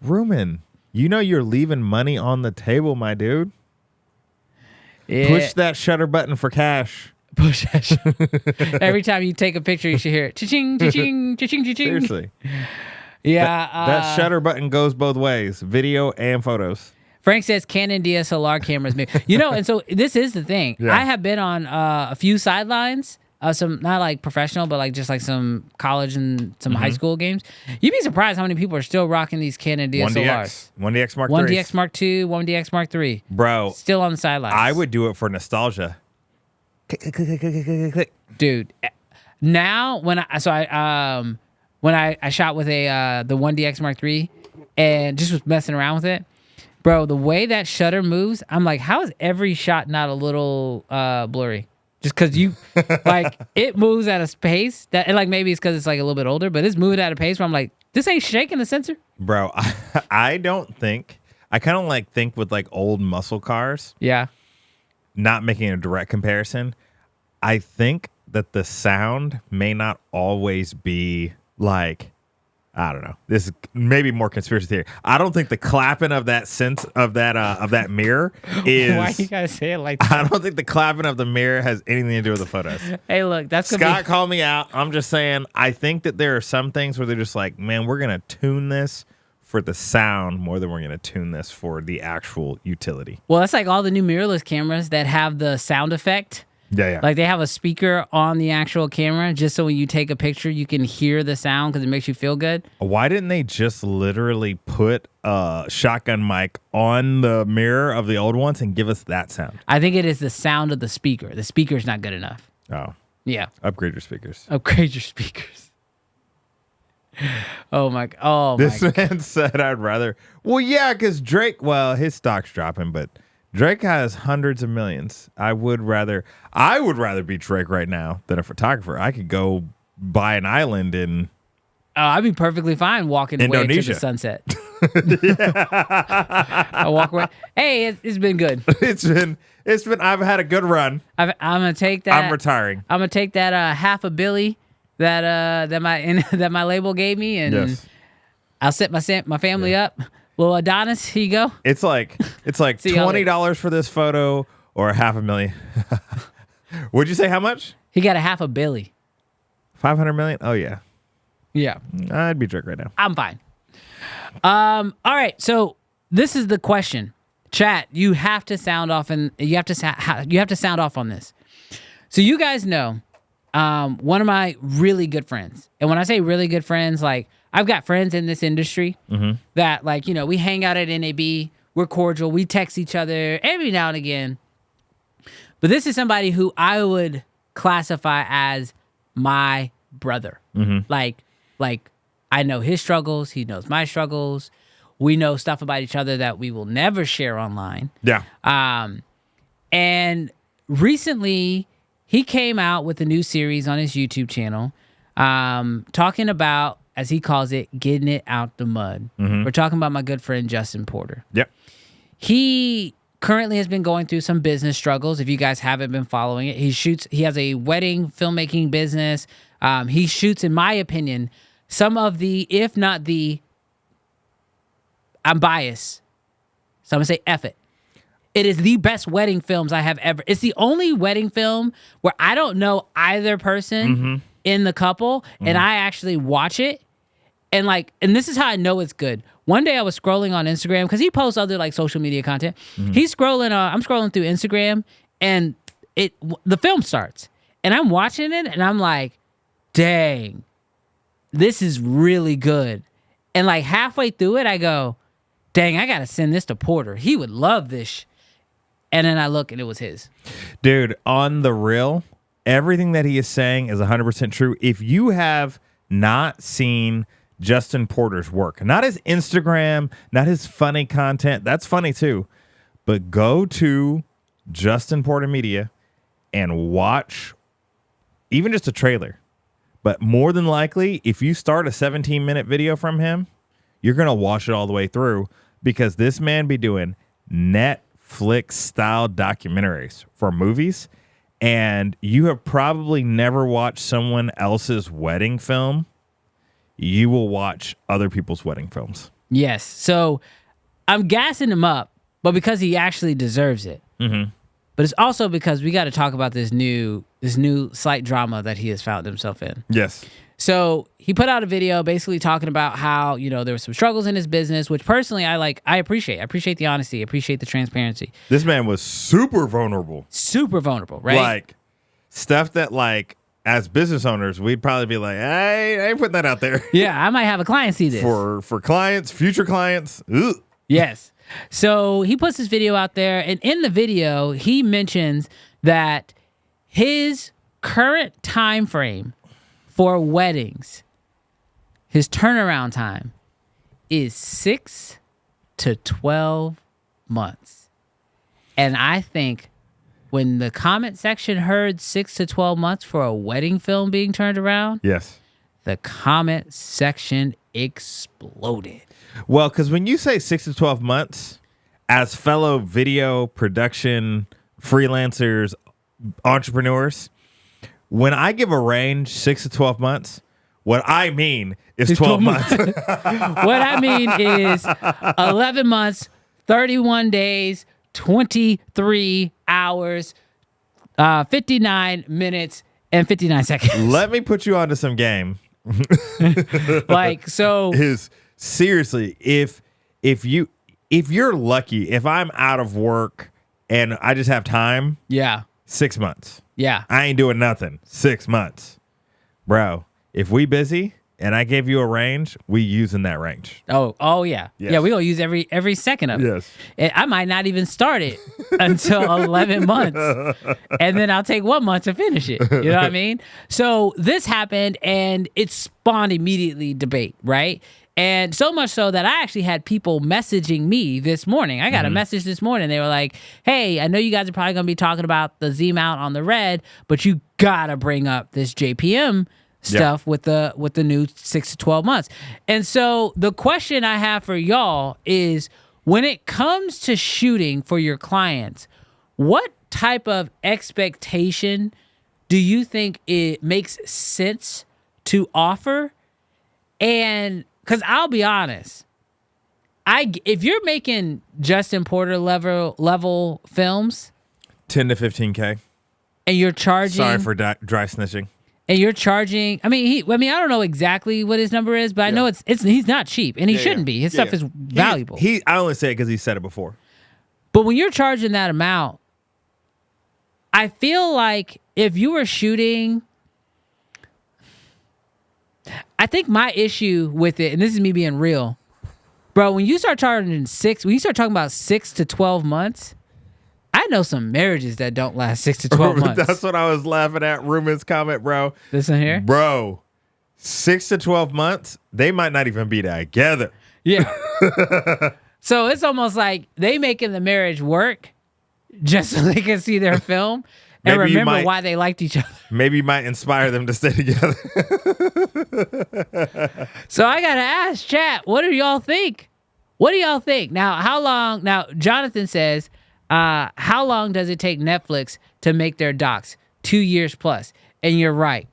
Ruman, you know you're leaving money on the table, my dude. Yeah. Push that shutter button for cash. Push that. Every time you take a picture, you should hear it. Cha-ching, cha-ching, cha-ching, cha-ching. Seriously. Yeah. That shutter button goes both ways, video and photos. Frank says Canon DSLR cameras. And so this is the thing. Yeah. I have been on a few sidelines, some not like professional, but like just like some college and some high school games. You'd be surprised how many people are still rocking these Canon DSLRs. 1DX Mark 1 III. 1DX Mark II, 1DX Mark III. Bro. Still on the sidelines. I would do it for nostalgia. Click. Dude, now when I shot with the 1DX Mark III and just was messing around with it, bro, the way that shutter moves, I'm like, how is every shot not a little blurry? Just because it moves at a pace that, and like maybe it's because it's like a little bit older, but it's moving at a pace where I'm like, this ain't shaking the sensor. Bro, I don't think, I kind of like think with like old muscle cars. Yeah. Not making a direct comparison. I think that the sound may not always be like, I don't know. This is maybe more conspiracy theory. I don't think the clapping of that of that mirror is. Why you gotta say it like that? I don't think the clapping of the mirror has anything to do with the photos. Hey, look, that's Scott called me out. I'm just saying. I think that there are some things where they're just like, man, we're gonna tune this for the sound more than we're gonna tune this for the actual utility. Well, that's like all the new mirrorless cameras that have the sound effect. Yeah. Like they have a speaker on the actual camera just so when you take a picture, you can hear the sound because it makes you feel good. Why didn't they just literally put a shotgun mic on the mirror of the old ones and give us that sound? I think it is the sound of the speaker. The speaker's not good enough. Oh. Yeah. Upgrade your speakers. Upgrade your speakers. This man said I'd rather. Well, yeah, because Drake, his stock's dropping, but Drake has hundreds of millions. I would rather be Drake right now than a photographer. I could go buy an island in I'd be perfectly fine walking away to Indonesia. the sunset. I walk away. Hey, it's been good. It's been. I've had a good run. I'm gonna take that. I'm retiring. I'm gonna take that half a billy that my label gave me and Yes. I'll set my family up. Well, Adonis, here you go. It's like See y'all later. $20 for this photo or $500,000. Would you say how much? He got a $500 million. 500 million? Oh yeah. Yeah. I'd be drunk right now. I'm fine. All right. So this is the question. Chat, you have to sound off and you have to sound off on this. So you guys know one of my really good friends. And when I say really good friends, like I've got friends in this industry that like, we hang out at NAB, we're cordial, we text each other every now and again. But this is somebody who I would classify as my brother. Like I know his struggles, he knows my struggles. We know stuff about each other that we will never share online. Yeah. And recently he came out with a new series on his YouTube channel, talking about, as he calls it, getting it out the mud. We're talking about my good friend Justin Porter. Yep. He currently has been going through some business struggles. If you guys haven't been following it, he has a wedding filmmaking business. He shoots, in my opinion, some of the, if not the, I'm biased, so I'm gonna say F it. It is the best wedding films I have ever. It's the only wedding film where I don't know either person in the couple, and I actually watch it, and this is how I know it's good. One day I was scrolling on Instagram because he posts other like social media content. He's scrolling. I'm scrolling through Instagram, and the film starts, and I'm watching it, and I'm like, dang, this is really good. And like halfway through it, I go, dang, I gotta send this to Porter. He would love this. And then I look and it was his. Dude, on the real, everything that he is saying is 100% true. If you have not seen Justin Porter's work, not his Instagram, not his funny content, that's funny too, but go to Justin Porter Media and watch even just a trailer. But more than likely, if you start a 17-minute video from him, you're going to watch it all the way through, because this man be doing Netflix-style documentaries for movies, and you have probably never watched someone else's wedding film. You will watch other people's wedding films. Yes. So I'm gassing him up, but because he actually deserves it. But it's also because we got to talk about this new slight drama that he has found himself in. Yes. So he put out a video basically talking about how, there were some struggles in his business, which personally I appreciate. I appreciate the honesty. I appreciate the transparency. This man was super vulnerable. Super vulnerable, right? Like stuff that like as business owners, we'd probably be like, I ain't putting that out there. Yeah, I might have a client see this. For clients, future clients. Ugh. Yes. So he puts this video out there, and in the video, he mentions that his current time frame for weddings, his turnaround time is 6 to 12 months. And I think when the comment section heard 6 to 12 months for a wedding film being turned around, Yes. the comment section exploded. Well, because when you say 6 to 12 months, as fellow video production freelancers, entrepreneurs, when I give a range 6 to 12 months, what I mean is 12 months. What I mean is 11 months, 31 days, 23 hours, 59 minutes, and 59 seconds. Let me put you onto some game. So Is seriously, if you're lucky, if I'm out of work and I just have time, yeah, 6 months. yeah. I ain't doing nothing. 6 months. Bro, if we busy and I gave you a range, we using that range. Oh yeah. Yes. Yeah, we gonna use every second of it. Yes. And I might not even start it until 11 months. And then I'll take 1 month to finish it. You know what I mean? So this happened and it spawned immediately debate, right? And so much so that I actually had people messaging me this morning. I got a message this morning. They were like, hey, I know you guys are probably going to be talking about the Z-mount on the Red, but you got to bring up this JPM stuff with the new 6 to 12 months. And so the question I have for y'all is, when it comes to shooting for your clients, what type of expectation do you think it makes sense to offer? And because I'll be honest, if you're making Justin Porter level films, 10 to 15K. and you're charging, Sorry for dry snitching. and you're charging. I mean, I don't know exactly what his number is, but I know it's he's not cheap, and he shouldn't be. His stuff is valuable. I only say it because he said it before. But when you're charging that amount, I feel like if you were shooting, I think my issue with it, and this is me being real, bro, when you start talking about 6 to 12 months, I know some marriages that don't last 6 to 12 months. That's what I was laughing at. Ruben's comment, bro. Listen here. Bro, 6 to 12 months, they might not even be together. Yeah. So it's almost like they making the marriage work just so they can see their film and Maybe remember why they liked each other. Maybe you might inspire them to stay together. So I got to ask, chat, what do y'all think? What do y'all think? Now, how long? Now, Jonathan says, how long does it take Netflix to make their docs? 2 years plus. And you're right.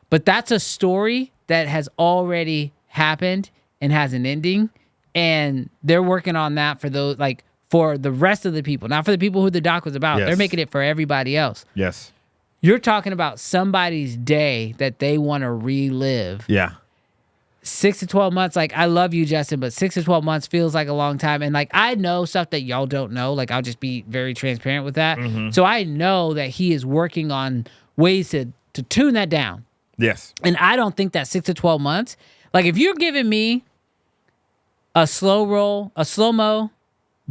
But that's a story that has already happened and has an ending. And they're working on that for those, like, for the rest of the people. Not for the people who the doc was about. Yes. They're making it for everybody else. Yes. You're talking about somebody's day that they want to relive. Yeah. 6 to 12 months, like, I love you, Justin, but 6 to 12 months feels like a long time. And, like, I know stuff that y'all don't know. Like, I'll just be very transparent with that. Mm-hmm. So I know that he is working on ways to tune that down. Yes. And I don't think that 6 to 12 months, like, if you're giving me a slow-mo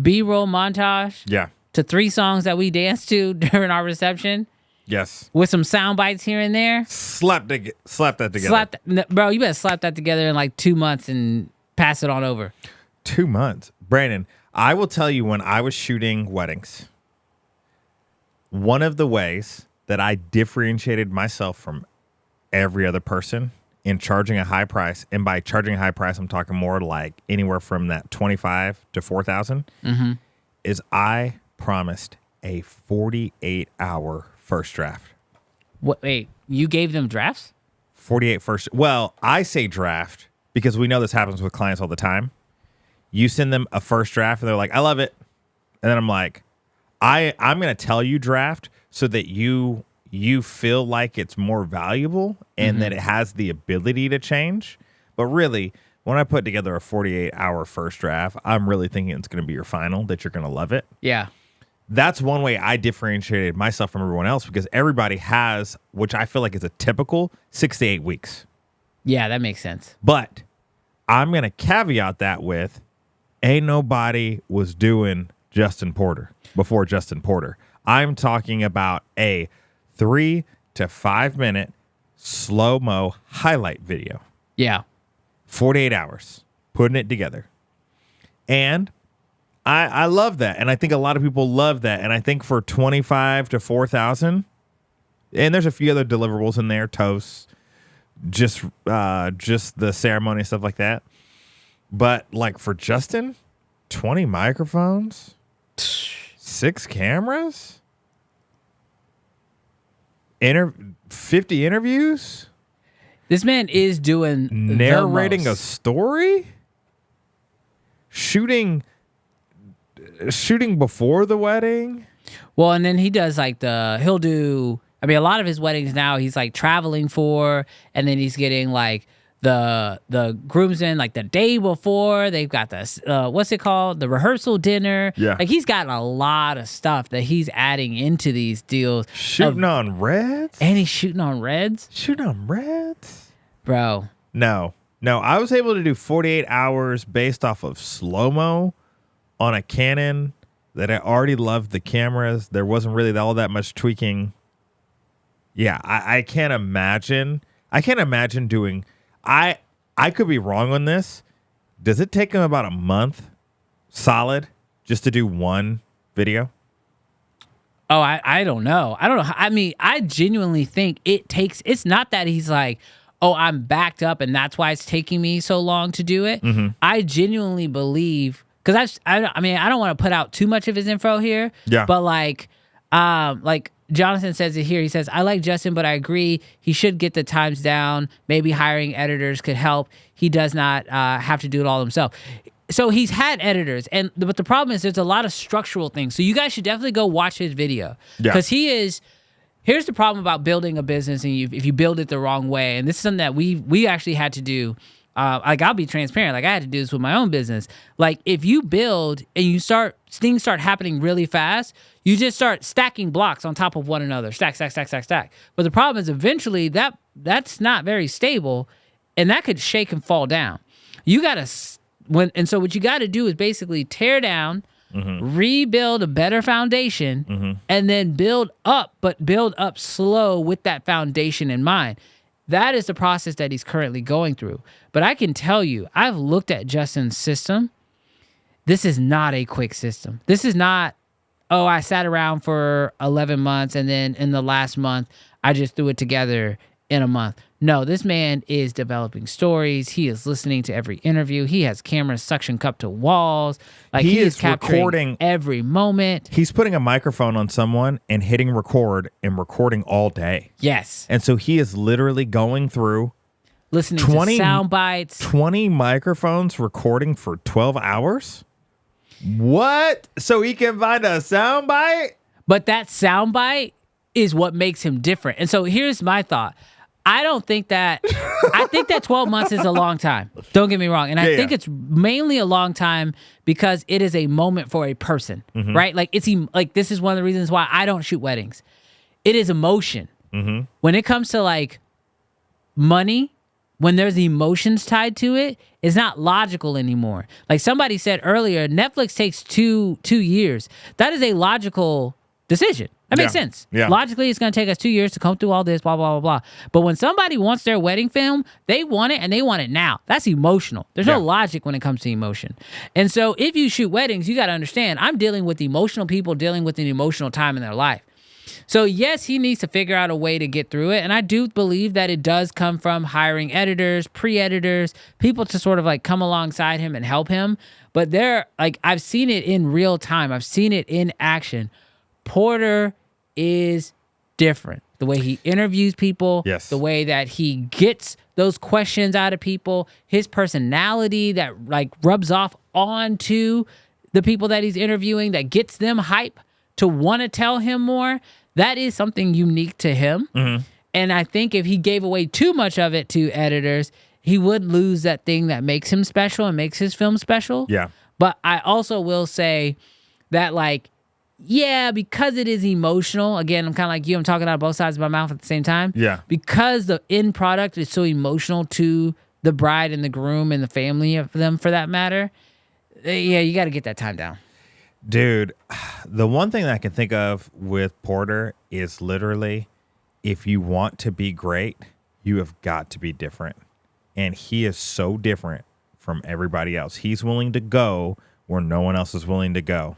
B-roll montage Yeah. to 3 songs that we danced to during our reception Yes. with some sound bites here and there, Slap that together. bro, you better slap that together in like 2 months and pass it on over. 2 months. Brandon, I will tell you, when I was shooting weddings, one of the ways that I differentiated myself from every other person in charging a high price, and by charging a high price, I'm talking more like anywhere from that 25 to 4,000, is I promised a 48-hour first draft. What? Wait, you gave them drafts? 48 first. Well, I say draft because we know this happens with clients all the time. You send them a first draft and they're like, I love it. And then I'm like, I'm going to tell you draft so that you feel like it's more valuable and that it has the ability to change. But really, when I put together a 48-hour first draft, I'm really thinking it's going to be your final, that you're going to love it. Yeah. That's one way I differentiated myself from everyone else, because everybody has, which I feel like is a typical 6 to 8 weeks. Yeah, that makes sense. But I'm going to caveat that with, ain't nobody was doing Justin Porter before Justin Porter. I'm talking about a 3 to 5 minute slow-mo highlight video. Yeah. 48 hours, putting it together. And I love that. And I think a lot of people love that. And I think for 25 to 4,000, and there's a few other deliverables in there, toasts, just the ceremony and stuff like that. But like for Justin, 20 microphones, 6 cameras, 50 interviews. This man is doing Narrating the a most. story, shooting before the wedding. Well, and then he does like he'll do, I mean, a lot of his weddings now he's like traveling for, and then he's getting like the groomsmen like the day before. They've got the what's it called, the rehearsal dinner. Yeah, like he's got a lot of stuff that he's adding into these deals. Shooting on Reds, and he's shooting on Reds. Shooting on Reds, bro. No, I was able to do 48 hours based off of slow-mo on a Canon that I already loved the cameras. There wasn't really all that much tweaking. Yeah, I can't imagine. I can't imagine doing. I could be wrong on this. Does it take him about a month solid just to do one video? Oh, I don't know. I don't know. I mean, I genuinely think it's not that he's like, oh, I'm backed up and that's why it's taking me so long to do it. Mm-hmm. I genuinely believe, because I mean, I don't want to put out too much of his info here. Yeah. But like Jonathan says it here. He says, I like Justin, but I agree he should get the times down. Maybe hiring editors could help. He does not have to do it all himself. So he's had editors, but the problem is there's a lot of structural things. So you guys should definitely go watch his video. Because here's the problem about building a business and if you build it the wrong way. And this is something that we actually had to do. Like, I'll be transparent. Like, I had to do this with my own business. Like, if you build and things start happening really fast, you just start stacking blocks on top of one another. Stack. But the problem is eventually that's not very stable, and that could shake and fall down. You got to, so what you got to do is basically tear down, rebuild a better foundation, and then build up, but build up slow with that foundation in mind. That is the process that he's currently going through. But I can tell you, I've looked at Justin's system. This is not a quick system. This is not, I sat around for 11 months and then in the last month, I just threw it together in a month. No, this man is developing stories. He is listening to every interview. He has cameras suction cupped to walls. Like, he is capturing recording every moment. He's putting a microphone on someone and hitting record and recording all day. Yes. And so he is literally going through listening to sound bites. 20 microphones recording for 12 hours? What? So he can find a sound bite? But that sound bite is what makes him different. And so here's my thought. I think that 12 months is a long time. Don't get me wrong. And I think it's mainly a long time because it is a moment for a person, right? Like, this is one of the reasons why I don't shoot weddings. It is emotion. When it comes to like money, when there's emotions tied to it, it's not logical anymore. Like somebody said earlier, Netflix takes two years. That is a logical decision. That makes sense. Yeah. Logically, it's going to take us 2 years to come through all this, blah, blah, blah, blah. But when somebody wants their wedding film, they want it and they want it now. That's emotional. There's no logic when it comes to emotion. And so if you shoot weddings, you got to understand, I'm dealing with emotional people dealing with an emotional time in their life. So yes, he needs to figure out a way to get through it. And I do believe that it does come from hiring editors, pre-editors, people to sort of like come alongside him and help him. But I've seen it in real time. I've seen it in action. Porter is different. The way he interviews people, the way that he gets those questions out of people, his personality that like rubs off onto the people that he's interviewing, that gets them hype to want to tell him more. That is something unique to him. And I think if he gave away too much of it to editors, he would lose that thing that makes him special and makes his film special. Yeah. But I also will say that, like, because it is emotional. Again, I'm kind of like you. I'm talking out of both sides of my mouth at the same time. Yeah. Because the end product is so emotional to the bride and the groom and the family of them, for that matter. You got to get that time down. Dude, the one thing that I can think of with Porter is literally, if you want to be great, you have got to be different. And he is so different from everybody else. He's willing to go where no one else is willing to go.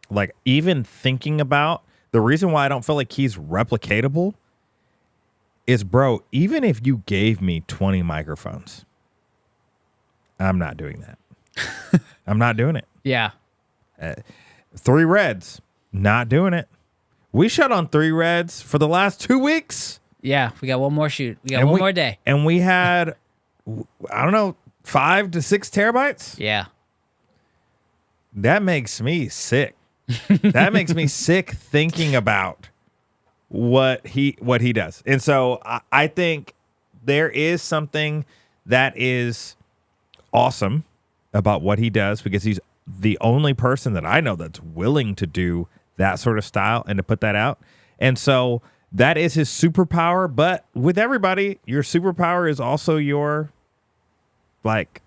Like, even thinking about the reason why I don't feel like he's replicatable is, bro, even if you gave me 20 microphones, I'm not doing that. I'm not doing it. Yeah. 3 Reds, not doing it. We shot on 3 Reds for the last 2 weeks. Yeah, we got one more shoot. We got one more day. And we had, I don't know, 5 to 6 terabytes. Yeah. That makes me sick. That makes me sick thinking about what he does. And so I think there is something that is awesome about what he does, because he's the only person that I know that's willing to do that sort of style and to put that out. And so that is his superpower. But with everybody, your superpower is also your, like,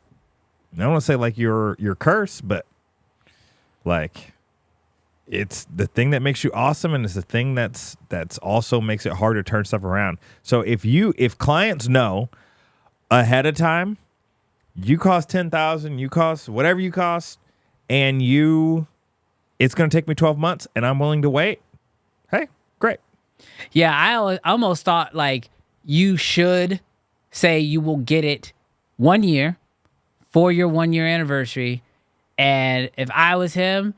I don't want to say like your curse, but like, it's the thing that makes you awesome, and it's the thing that's also makes it hard to turn stuff around. So if clients know ahead of time, you cost $10,000, you cost whatever you cost, and it's going to take me 12 months, and I'm willing to wait. Hey, great. Yeah, I almost thought like you should say you will get it 1 year for your 1 year anniversary, and if I was him,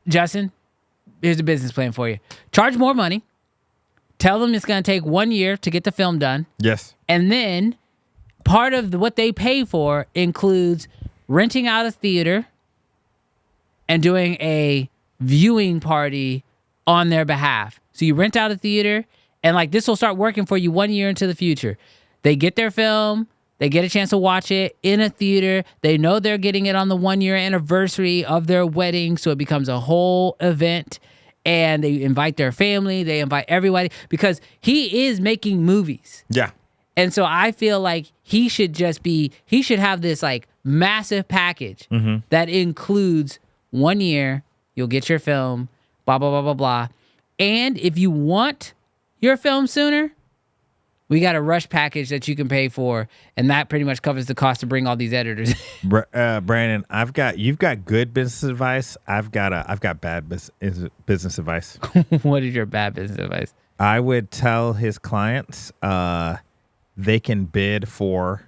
Justin, here's a business plan for you. Charge more money, Tell them it's going to take 1 year to get the film done. Yes. And then part of what they pay for includes renting out a theater and doing a viewing party on their behalf. So you rent out a theater, and like this will start working for you 1 year into the future. They get their film, they get a chance to watch it in a theater. They know they're getting it on the 1 year anniversary of their wedding, so it becomes a whole event. And they invite their family, they invite everybody, because he is making movies. Yeah. And so I feel like he should have this like massive package that includes 1 year, you'll get your film, blah, blah, blah, blah, blah. And if you want your film sooner, we got a rush package that you can pay for, and that pretty much covers the cost to bring all these editors. Brandon, you've got good business advice. I've got bad business advice. What is your bad business advice? I would tell his clients they can bid for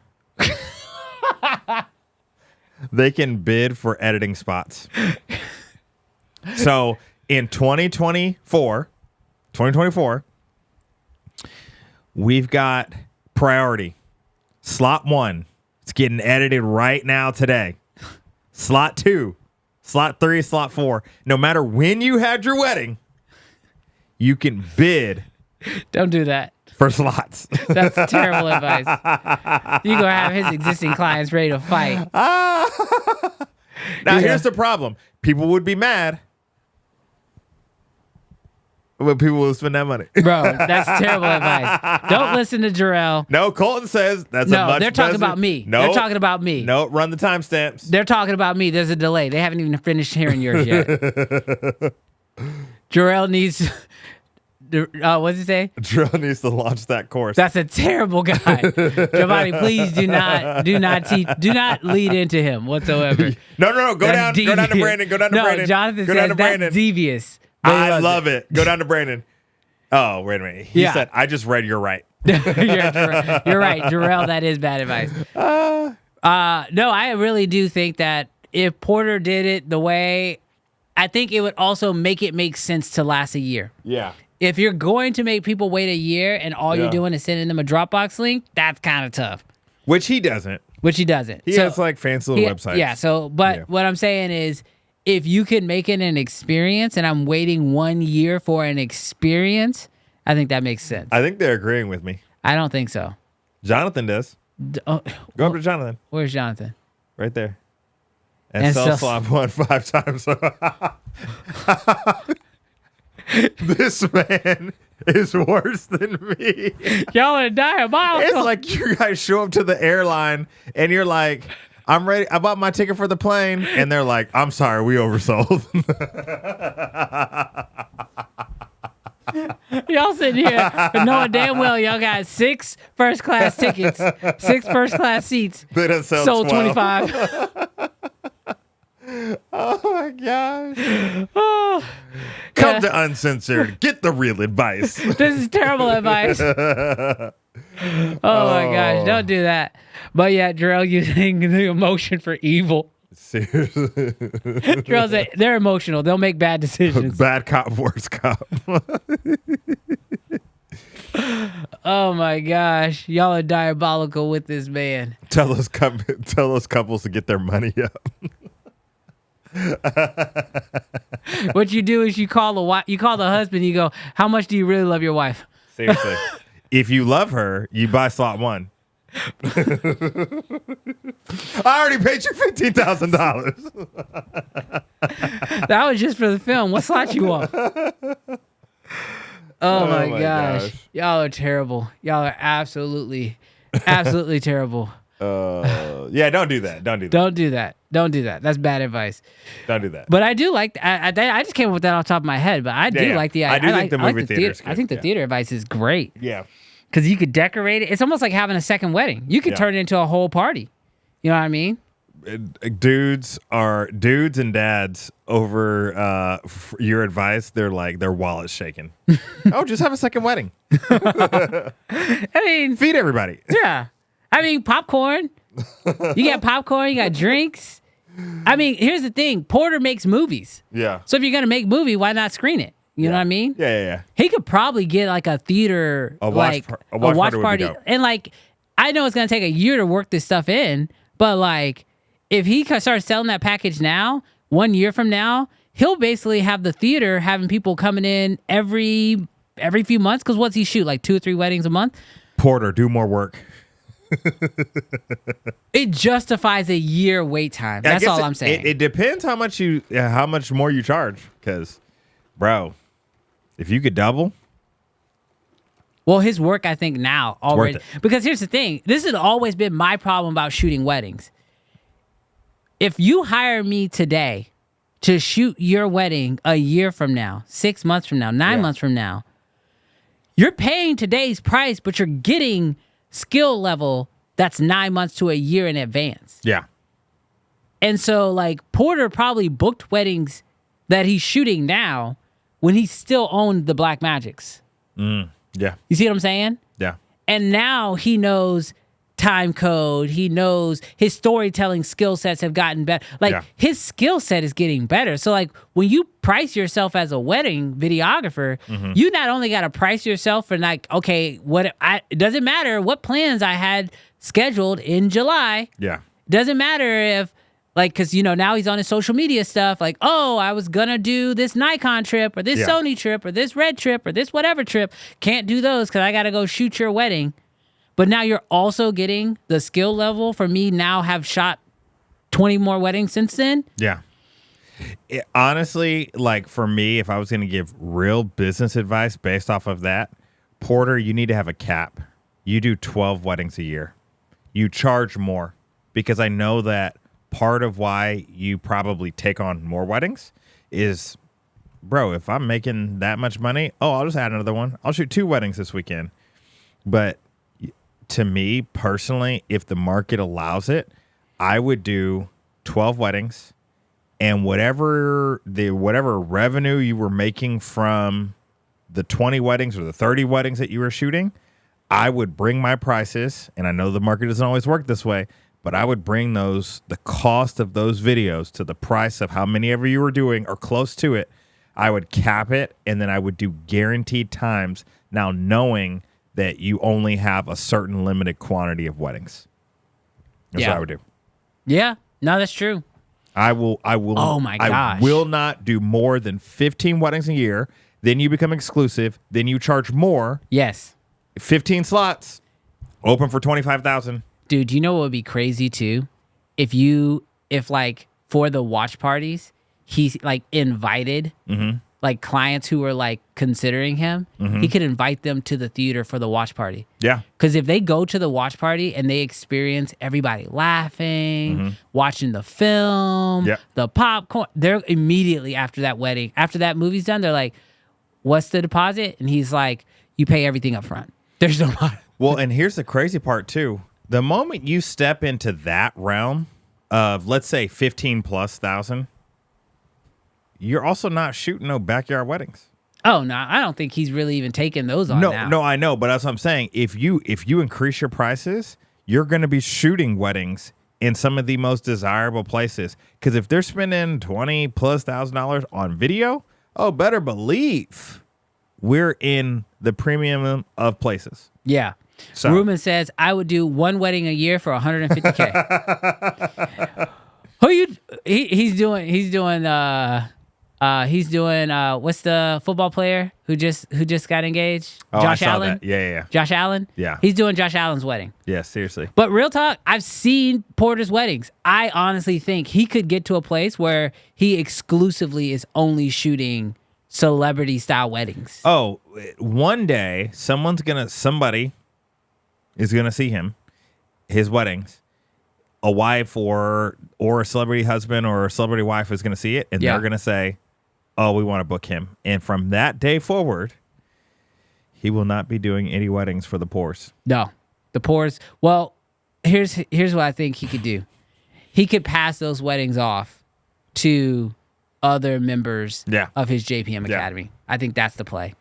editing spots. So in 2024, we've got priority. Slot 1, it's getting edited right now today. Slot 2, slot 3, slot 4. No matter when you had your wedding, you can bid. Don't do that. For slots. That's terrible advice. You're going to have his existing clients ready to fight. Now, here's the problem. People would be mad, but people will spend that money. Bro, that's terrible advice. Don't listen to Jarrell. No, Colton says that's a much No, they're talking better- about me. No, They're talking about me. No, run the timestamps. They're talking about me. There's a delay. They haven't even finished hearing yours yet. Jarrell needs... what's he say? Jarrell needs to launch that course. That's a terrible guy. Giovanni, please do not lead into him whatsoever. No. Go down That's to Brandon. Go down to Brandon. No, Jonathan Go down says to Brandon. that's devious. I love it. Go down to Brandon. Oh, wait a minute. He said, I just read you're right. You're right, Jarrell. That is bad advice. No, I really do think that if Porter did it the way, I think it would also make sense to last a year. Yeah. If you're going to make people wait a year and all you're doing is sending them a Dropbox link, that's kind of tough. Which he doesn't. He has like fancy little websites. Yeah. So, but what I'm saying is, if you can make it an experience, and I'm waiting 1 year for an experience, I think that makes sense. I think they're agreeing with me. I don't think so. Jonathan does. Go up to Jonathan. Where's Jonathan? Right there. And sell slot 1 5 times. This man is worse than me. Y'all are diabolical. It's like you guys show up to the airline and you're like, I'm ready. I bought my ticket for the plane. And they're like, I'm sorry, we oversold. Y'all sitting here knowing damn well y'all got 6 first-class tickets, 6 first-class seats. They done sell sold 12. 25. Oh my gosh. Come to Uncensored. Get the real advice. This is terrible advice. Oh my gosh, don't do that. But yeah, Jarrell using the emotion for evil. Seriously. Jarrell said they're emotional. They'll make bad decisions. Bad cop, worst cop. Oh my gosh, y'all are diabolical with this man. Tell those couples to get their money up. What you do is you call the husband. You go, how much do you really love your wife? Seriously, if you love her, you buy slot 1. I already paid you $15,000. That was just for the film. What slot you want? Oh my gosh, y'all are terrible. Y'all are absolutely terrible. Yeah, don't do that. Don't do that. That's bad advice. Don't do that. But I do like. I just came up with that off the top of my head. But I do like the. I do think the movie theater. I think the theater advice is great. Yeah. Because you could decorate it. It's almost like having a second wedding. You could turn it into a whole party. You know what I mean? Dudes and dads over your advice. They're like their wallets shaking. Oh, just have a second wedding. I mean, feed everybody. Yeah. I mean, popcorn. You got popcorn. You got drinks. I mean, here's the thing. Porter makes movies. Yeah. So if you're going to make a movie, why not screen it? You know what I mean? Yeah. He could probably get like a theater, A watch party would be dope. and like I know it's gonna take a year to work this stuff in, but like if he starts selling that package now, 1 year from now, he'll basically have the theater having people coming in every few months. Because what's he shoot, like 2 or 3 weddings a month? Porter, do more work. It justifies a year wait time. That's all I'm saying. It depends how much more you charge. Because, bro, if you could double. Well, his work, I think now already. Worth it. Because here's the thing. This has always been my problem about shooting weddings. If you hire me today to shoot your wedding a year from now, 6 months from now, 9 months from now, you're paying today's price, but you're getting skill level that's 9 months to a year in advance. Yeah. And so, like, Porter probably booked weddings that he's shooting now when he still owned the Black Magics. Yeah. You see what I'm saying? Yeah. And now he knows time code. He knows his storytelling skill sets have gotten better. Like, his skill set is getting better. So, like, when you price yourself as a wedding videographer, you not only got to price yourself for, like, okay, it doesn't matter what plans I had scheduled in July. Yeah. Doesn't matter if, like, because, you know, now he's on his social media stuff. Like, oh, I was going to do this Nikon trip or this Sony trip or this Red trip or this whatever trip. Can't do those because I got to go shoot your wedding. But now you're also getting the skill level for me now have shot 20 more weddings since then. Yeah. Honestly, like for me, if I was going to give real business advice based off of that, Porter, you need to have a cap. You do 12 weddings a year. You charge more because I know that part of why you probably take on more weddings is, bro, if I'm making that much money, I'll just add another one. I'll shoot 2 weddings this weekend. But to me personally, if the market allows it, I would do 12 weddings, and whatever revenue you were making from the 20 weddings or the 30 weddings that you were shooting, I would bring my prices, and I know the market doesn't always work this way, but I would bring the cost of those videos to the price of how many ever you were doing or close to it. I would cap it, and then I would do guaranteed times, now knowing that you only have a certain limited quantity of weddings. That's what I would do. Yeah, no, that's true. I will. Oh my gosh. I will not do more than 15 weddings a year. Then you become exclusive. Then you charge more. Yes. 15 slots, open for 25,000. Dude, you know what would be crazy too? If like for the watch parties, he's like invited like clients who are like considering him, he could invite them to the theater for the watch party. Yeah. Because if they go to the watch party and they experience everybody laughing, watching the film, the popcorn, they're immediately after that wedding, after that movie's done, they're like, what's the deposit? And he's like, you pay everything up front. There's no money. Well, and here's the crazy part too. The moment you step into that realm of, let's say, 15,000+, you're also not shooting no backyard weddings. Oh no, I don't think he's really even taking those on now. No, I know, but that's what I'm saying. If you increase your prices, you're going to be shooting weddings in some of the most desirable places. Because if they're spending $20,000+ on video, better believe we're in the premium of places. Yeah. So. Ruben says, I would do 1 wedding a year for $150K. He's doing what's the football player who just got engaged? Josh Allen? Yeah. Josh Allen? Yeah. He's doing Josh Allen's wedding. Yeah, seriously. But real talk, I've seen Porter's weddings. I honestly think he could get to a place where he exclusively is only shooting celebrity style weddings. Oh, one day somebody is gonna see his weddings. A wife or a celebrity husband or a celebrity wife is gonna see it, and they're gonna say, "Oh, we want to book him." And from that day forward, he will not be doing any weddings for the poors. No, the poors. Well, here's what I think he could do. He could pass those weddings off to other members of his JPM Academy. I think that's the play.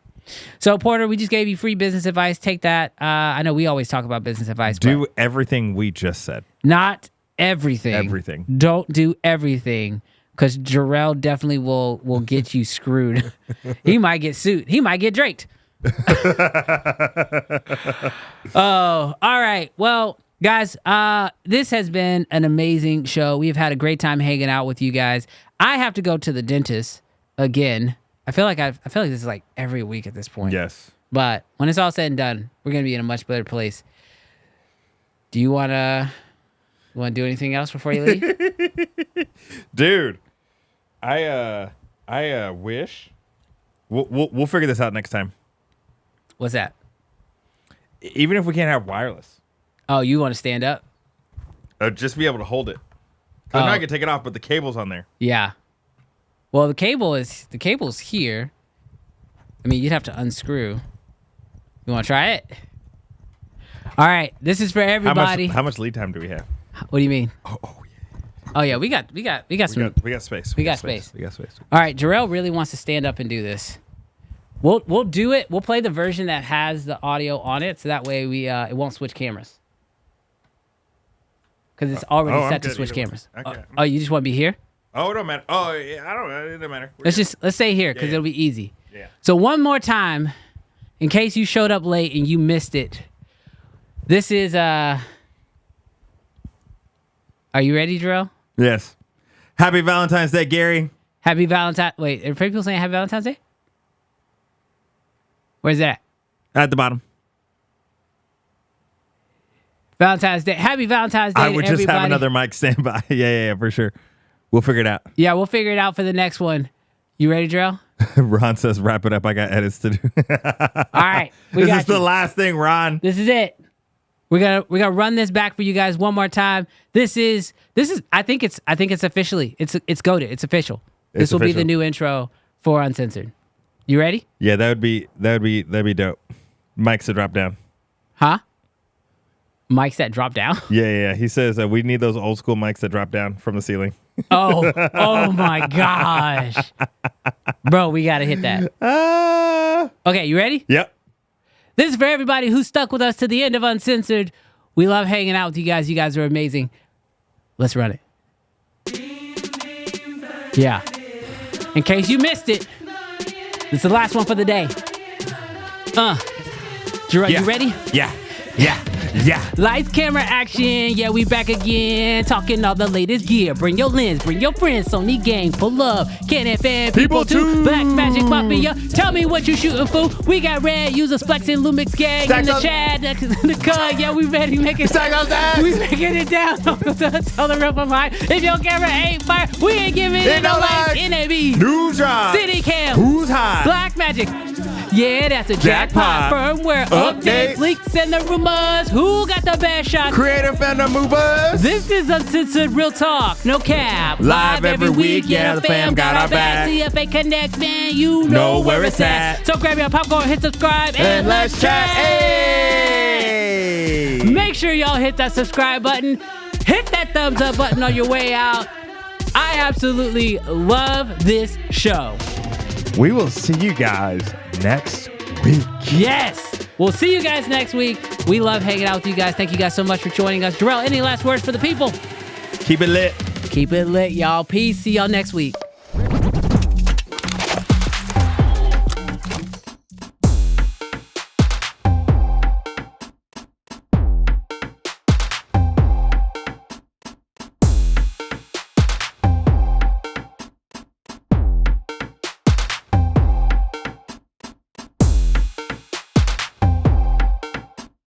So, Porter, we just gave you free business advice. Take that. I know we always talk about business advice. Do everything we just said. Not everything. Everything. Don't do everything. because Jarrell definitely will get you screwed. He might get sued. He might get draked. Oh, all right. Well, guys, this has been an amazing show. We've had a great time hanging out with you guys. I have to go to the dentist again. I feel like this is like every week at this point. Yes. But when it's all said and done, we're gonna be in a much better place. Do you wanna do anything else before you leave? Dude, I wish we'll figure this out next time. What's that? Even if we can't have wireless, Oh, you want to stand up? just be able to hold it. 'Cause I'm not gonna take it off, but the cable's on there. Yeah. Well, the cable's here. I mean, you'd have to unscrew. You want to try it? All right, this is for everybody. How much lead time do we have? What do you mean? Oh yeah. Oh yeah, we got some. We got space. We got space. We got space. All right, Jarrell really wants to stand up and do this. We'll do it. We'll play the version that has the audio on it, so that way we it won't switch cameras. Because it's already I'm set to good switch either way. cameras. Okay. Oh, you just want to be here? Oh, it don't matter. Oh, yeah, I don't know. It doesn't matter. Let's stay here because Yeah. it'll be easy. Yeah. So one more time, in case you showed up late and you missed it, this is Are you ready, Jarrell? Yes. Happy Valentine's Day, Gary. Happy Valentine. Wait, are people saying Happy Valentine's Day? Where's that? At the bottom. Valentine's Day. Happy Valentine's Day, I would just everybody. have another mic stand by. Yeah, for sure. We'll figure it out. Yeah, we'll figure it out for the next one. You ready, Jarrell? Ron says, wrap it up. I got edits to do. All right, we This got is the you. last thing, Ron. This is it. We're gonna run this back for you guys one more time. This is I think it's officially it's goated. It's official. This will be the official. new intro for Uncensored. You ready? Yeah, that'd be dope. Mics to drop down. Huh? Mics that drop down? Yeah. He says we need those old school mics that drop down from the ceiling. Oh my gosh. Bro, we gotta hit that. Okay, you ready? Yep. This is for everybody who stuck with us to the end of Uncensored. We love hanging out with you guys. You guys are amazing. Let's run it. Yeah. In case you missed it, this is the last one for the day. Gerard, Yeah. you ready? Yeah. Lights, camera, action. Yeah, we back again. Talking all the latest gear. Bring your lens, bring your friends. Sony gang, full of Canon fan, people too. Black Magic Mafia. Tell me what you shooting for. We got Red users flexing Lumix gang in the chat. The cut. Yeah, we ready. We making it down. Tell the rep online. If your camera ain't fire, we ain't giving it no lights. NAB. News drop. City cam. Who's hot? Black Magic. Yeah, that's a jackpot. Firmware updates, leaks, and the rumors. Who got the best shot? Creative fandom movers. This is Uncensored Real Talk, no cap. Live every week, yeah, the fam got our back. CFA Connect, man, you know where it's at. So grab your popcorn, hit subscribe, and let's chat. Hey. Make sure y'all hit that subscribe button. Hit that thumbs up button on your way out. I absolutely love this show. We will see you guys next week. Yes. We'll see you guys next week. We love hanging out with you guys. Thank you guys so much for joining us. Jarrell, any last words for the people? Keep it lit. Keep it lit, y'all. Peace. See y'all next week.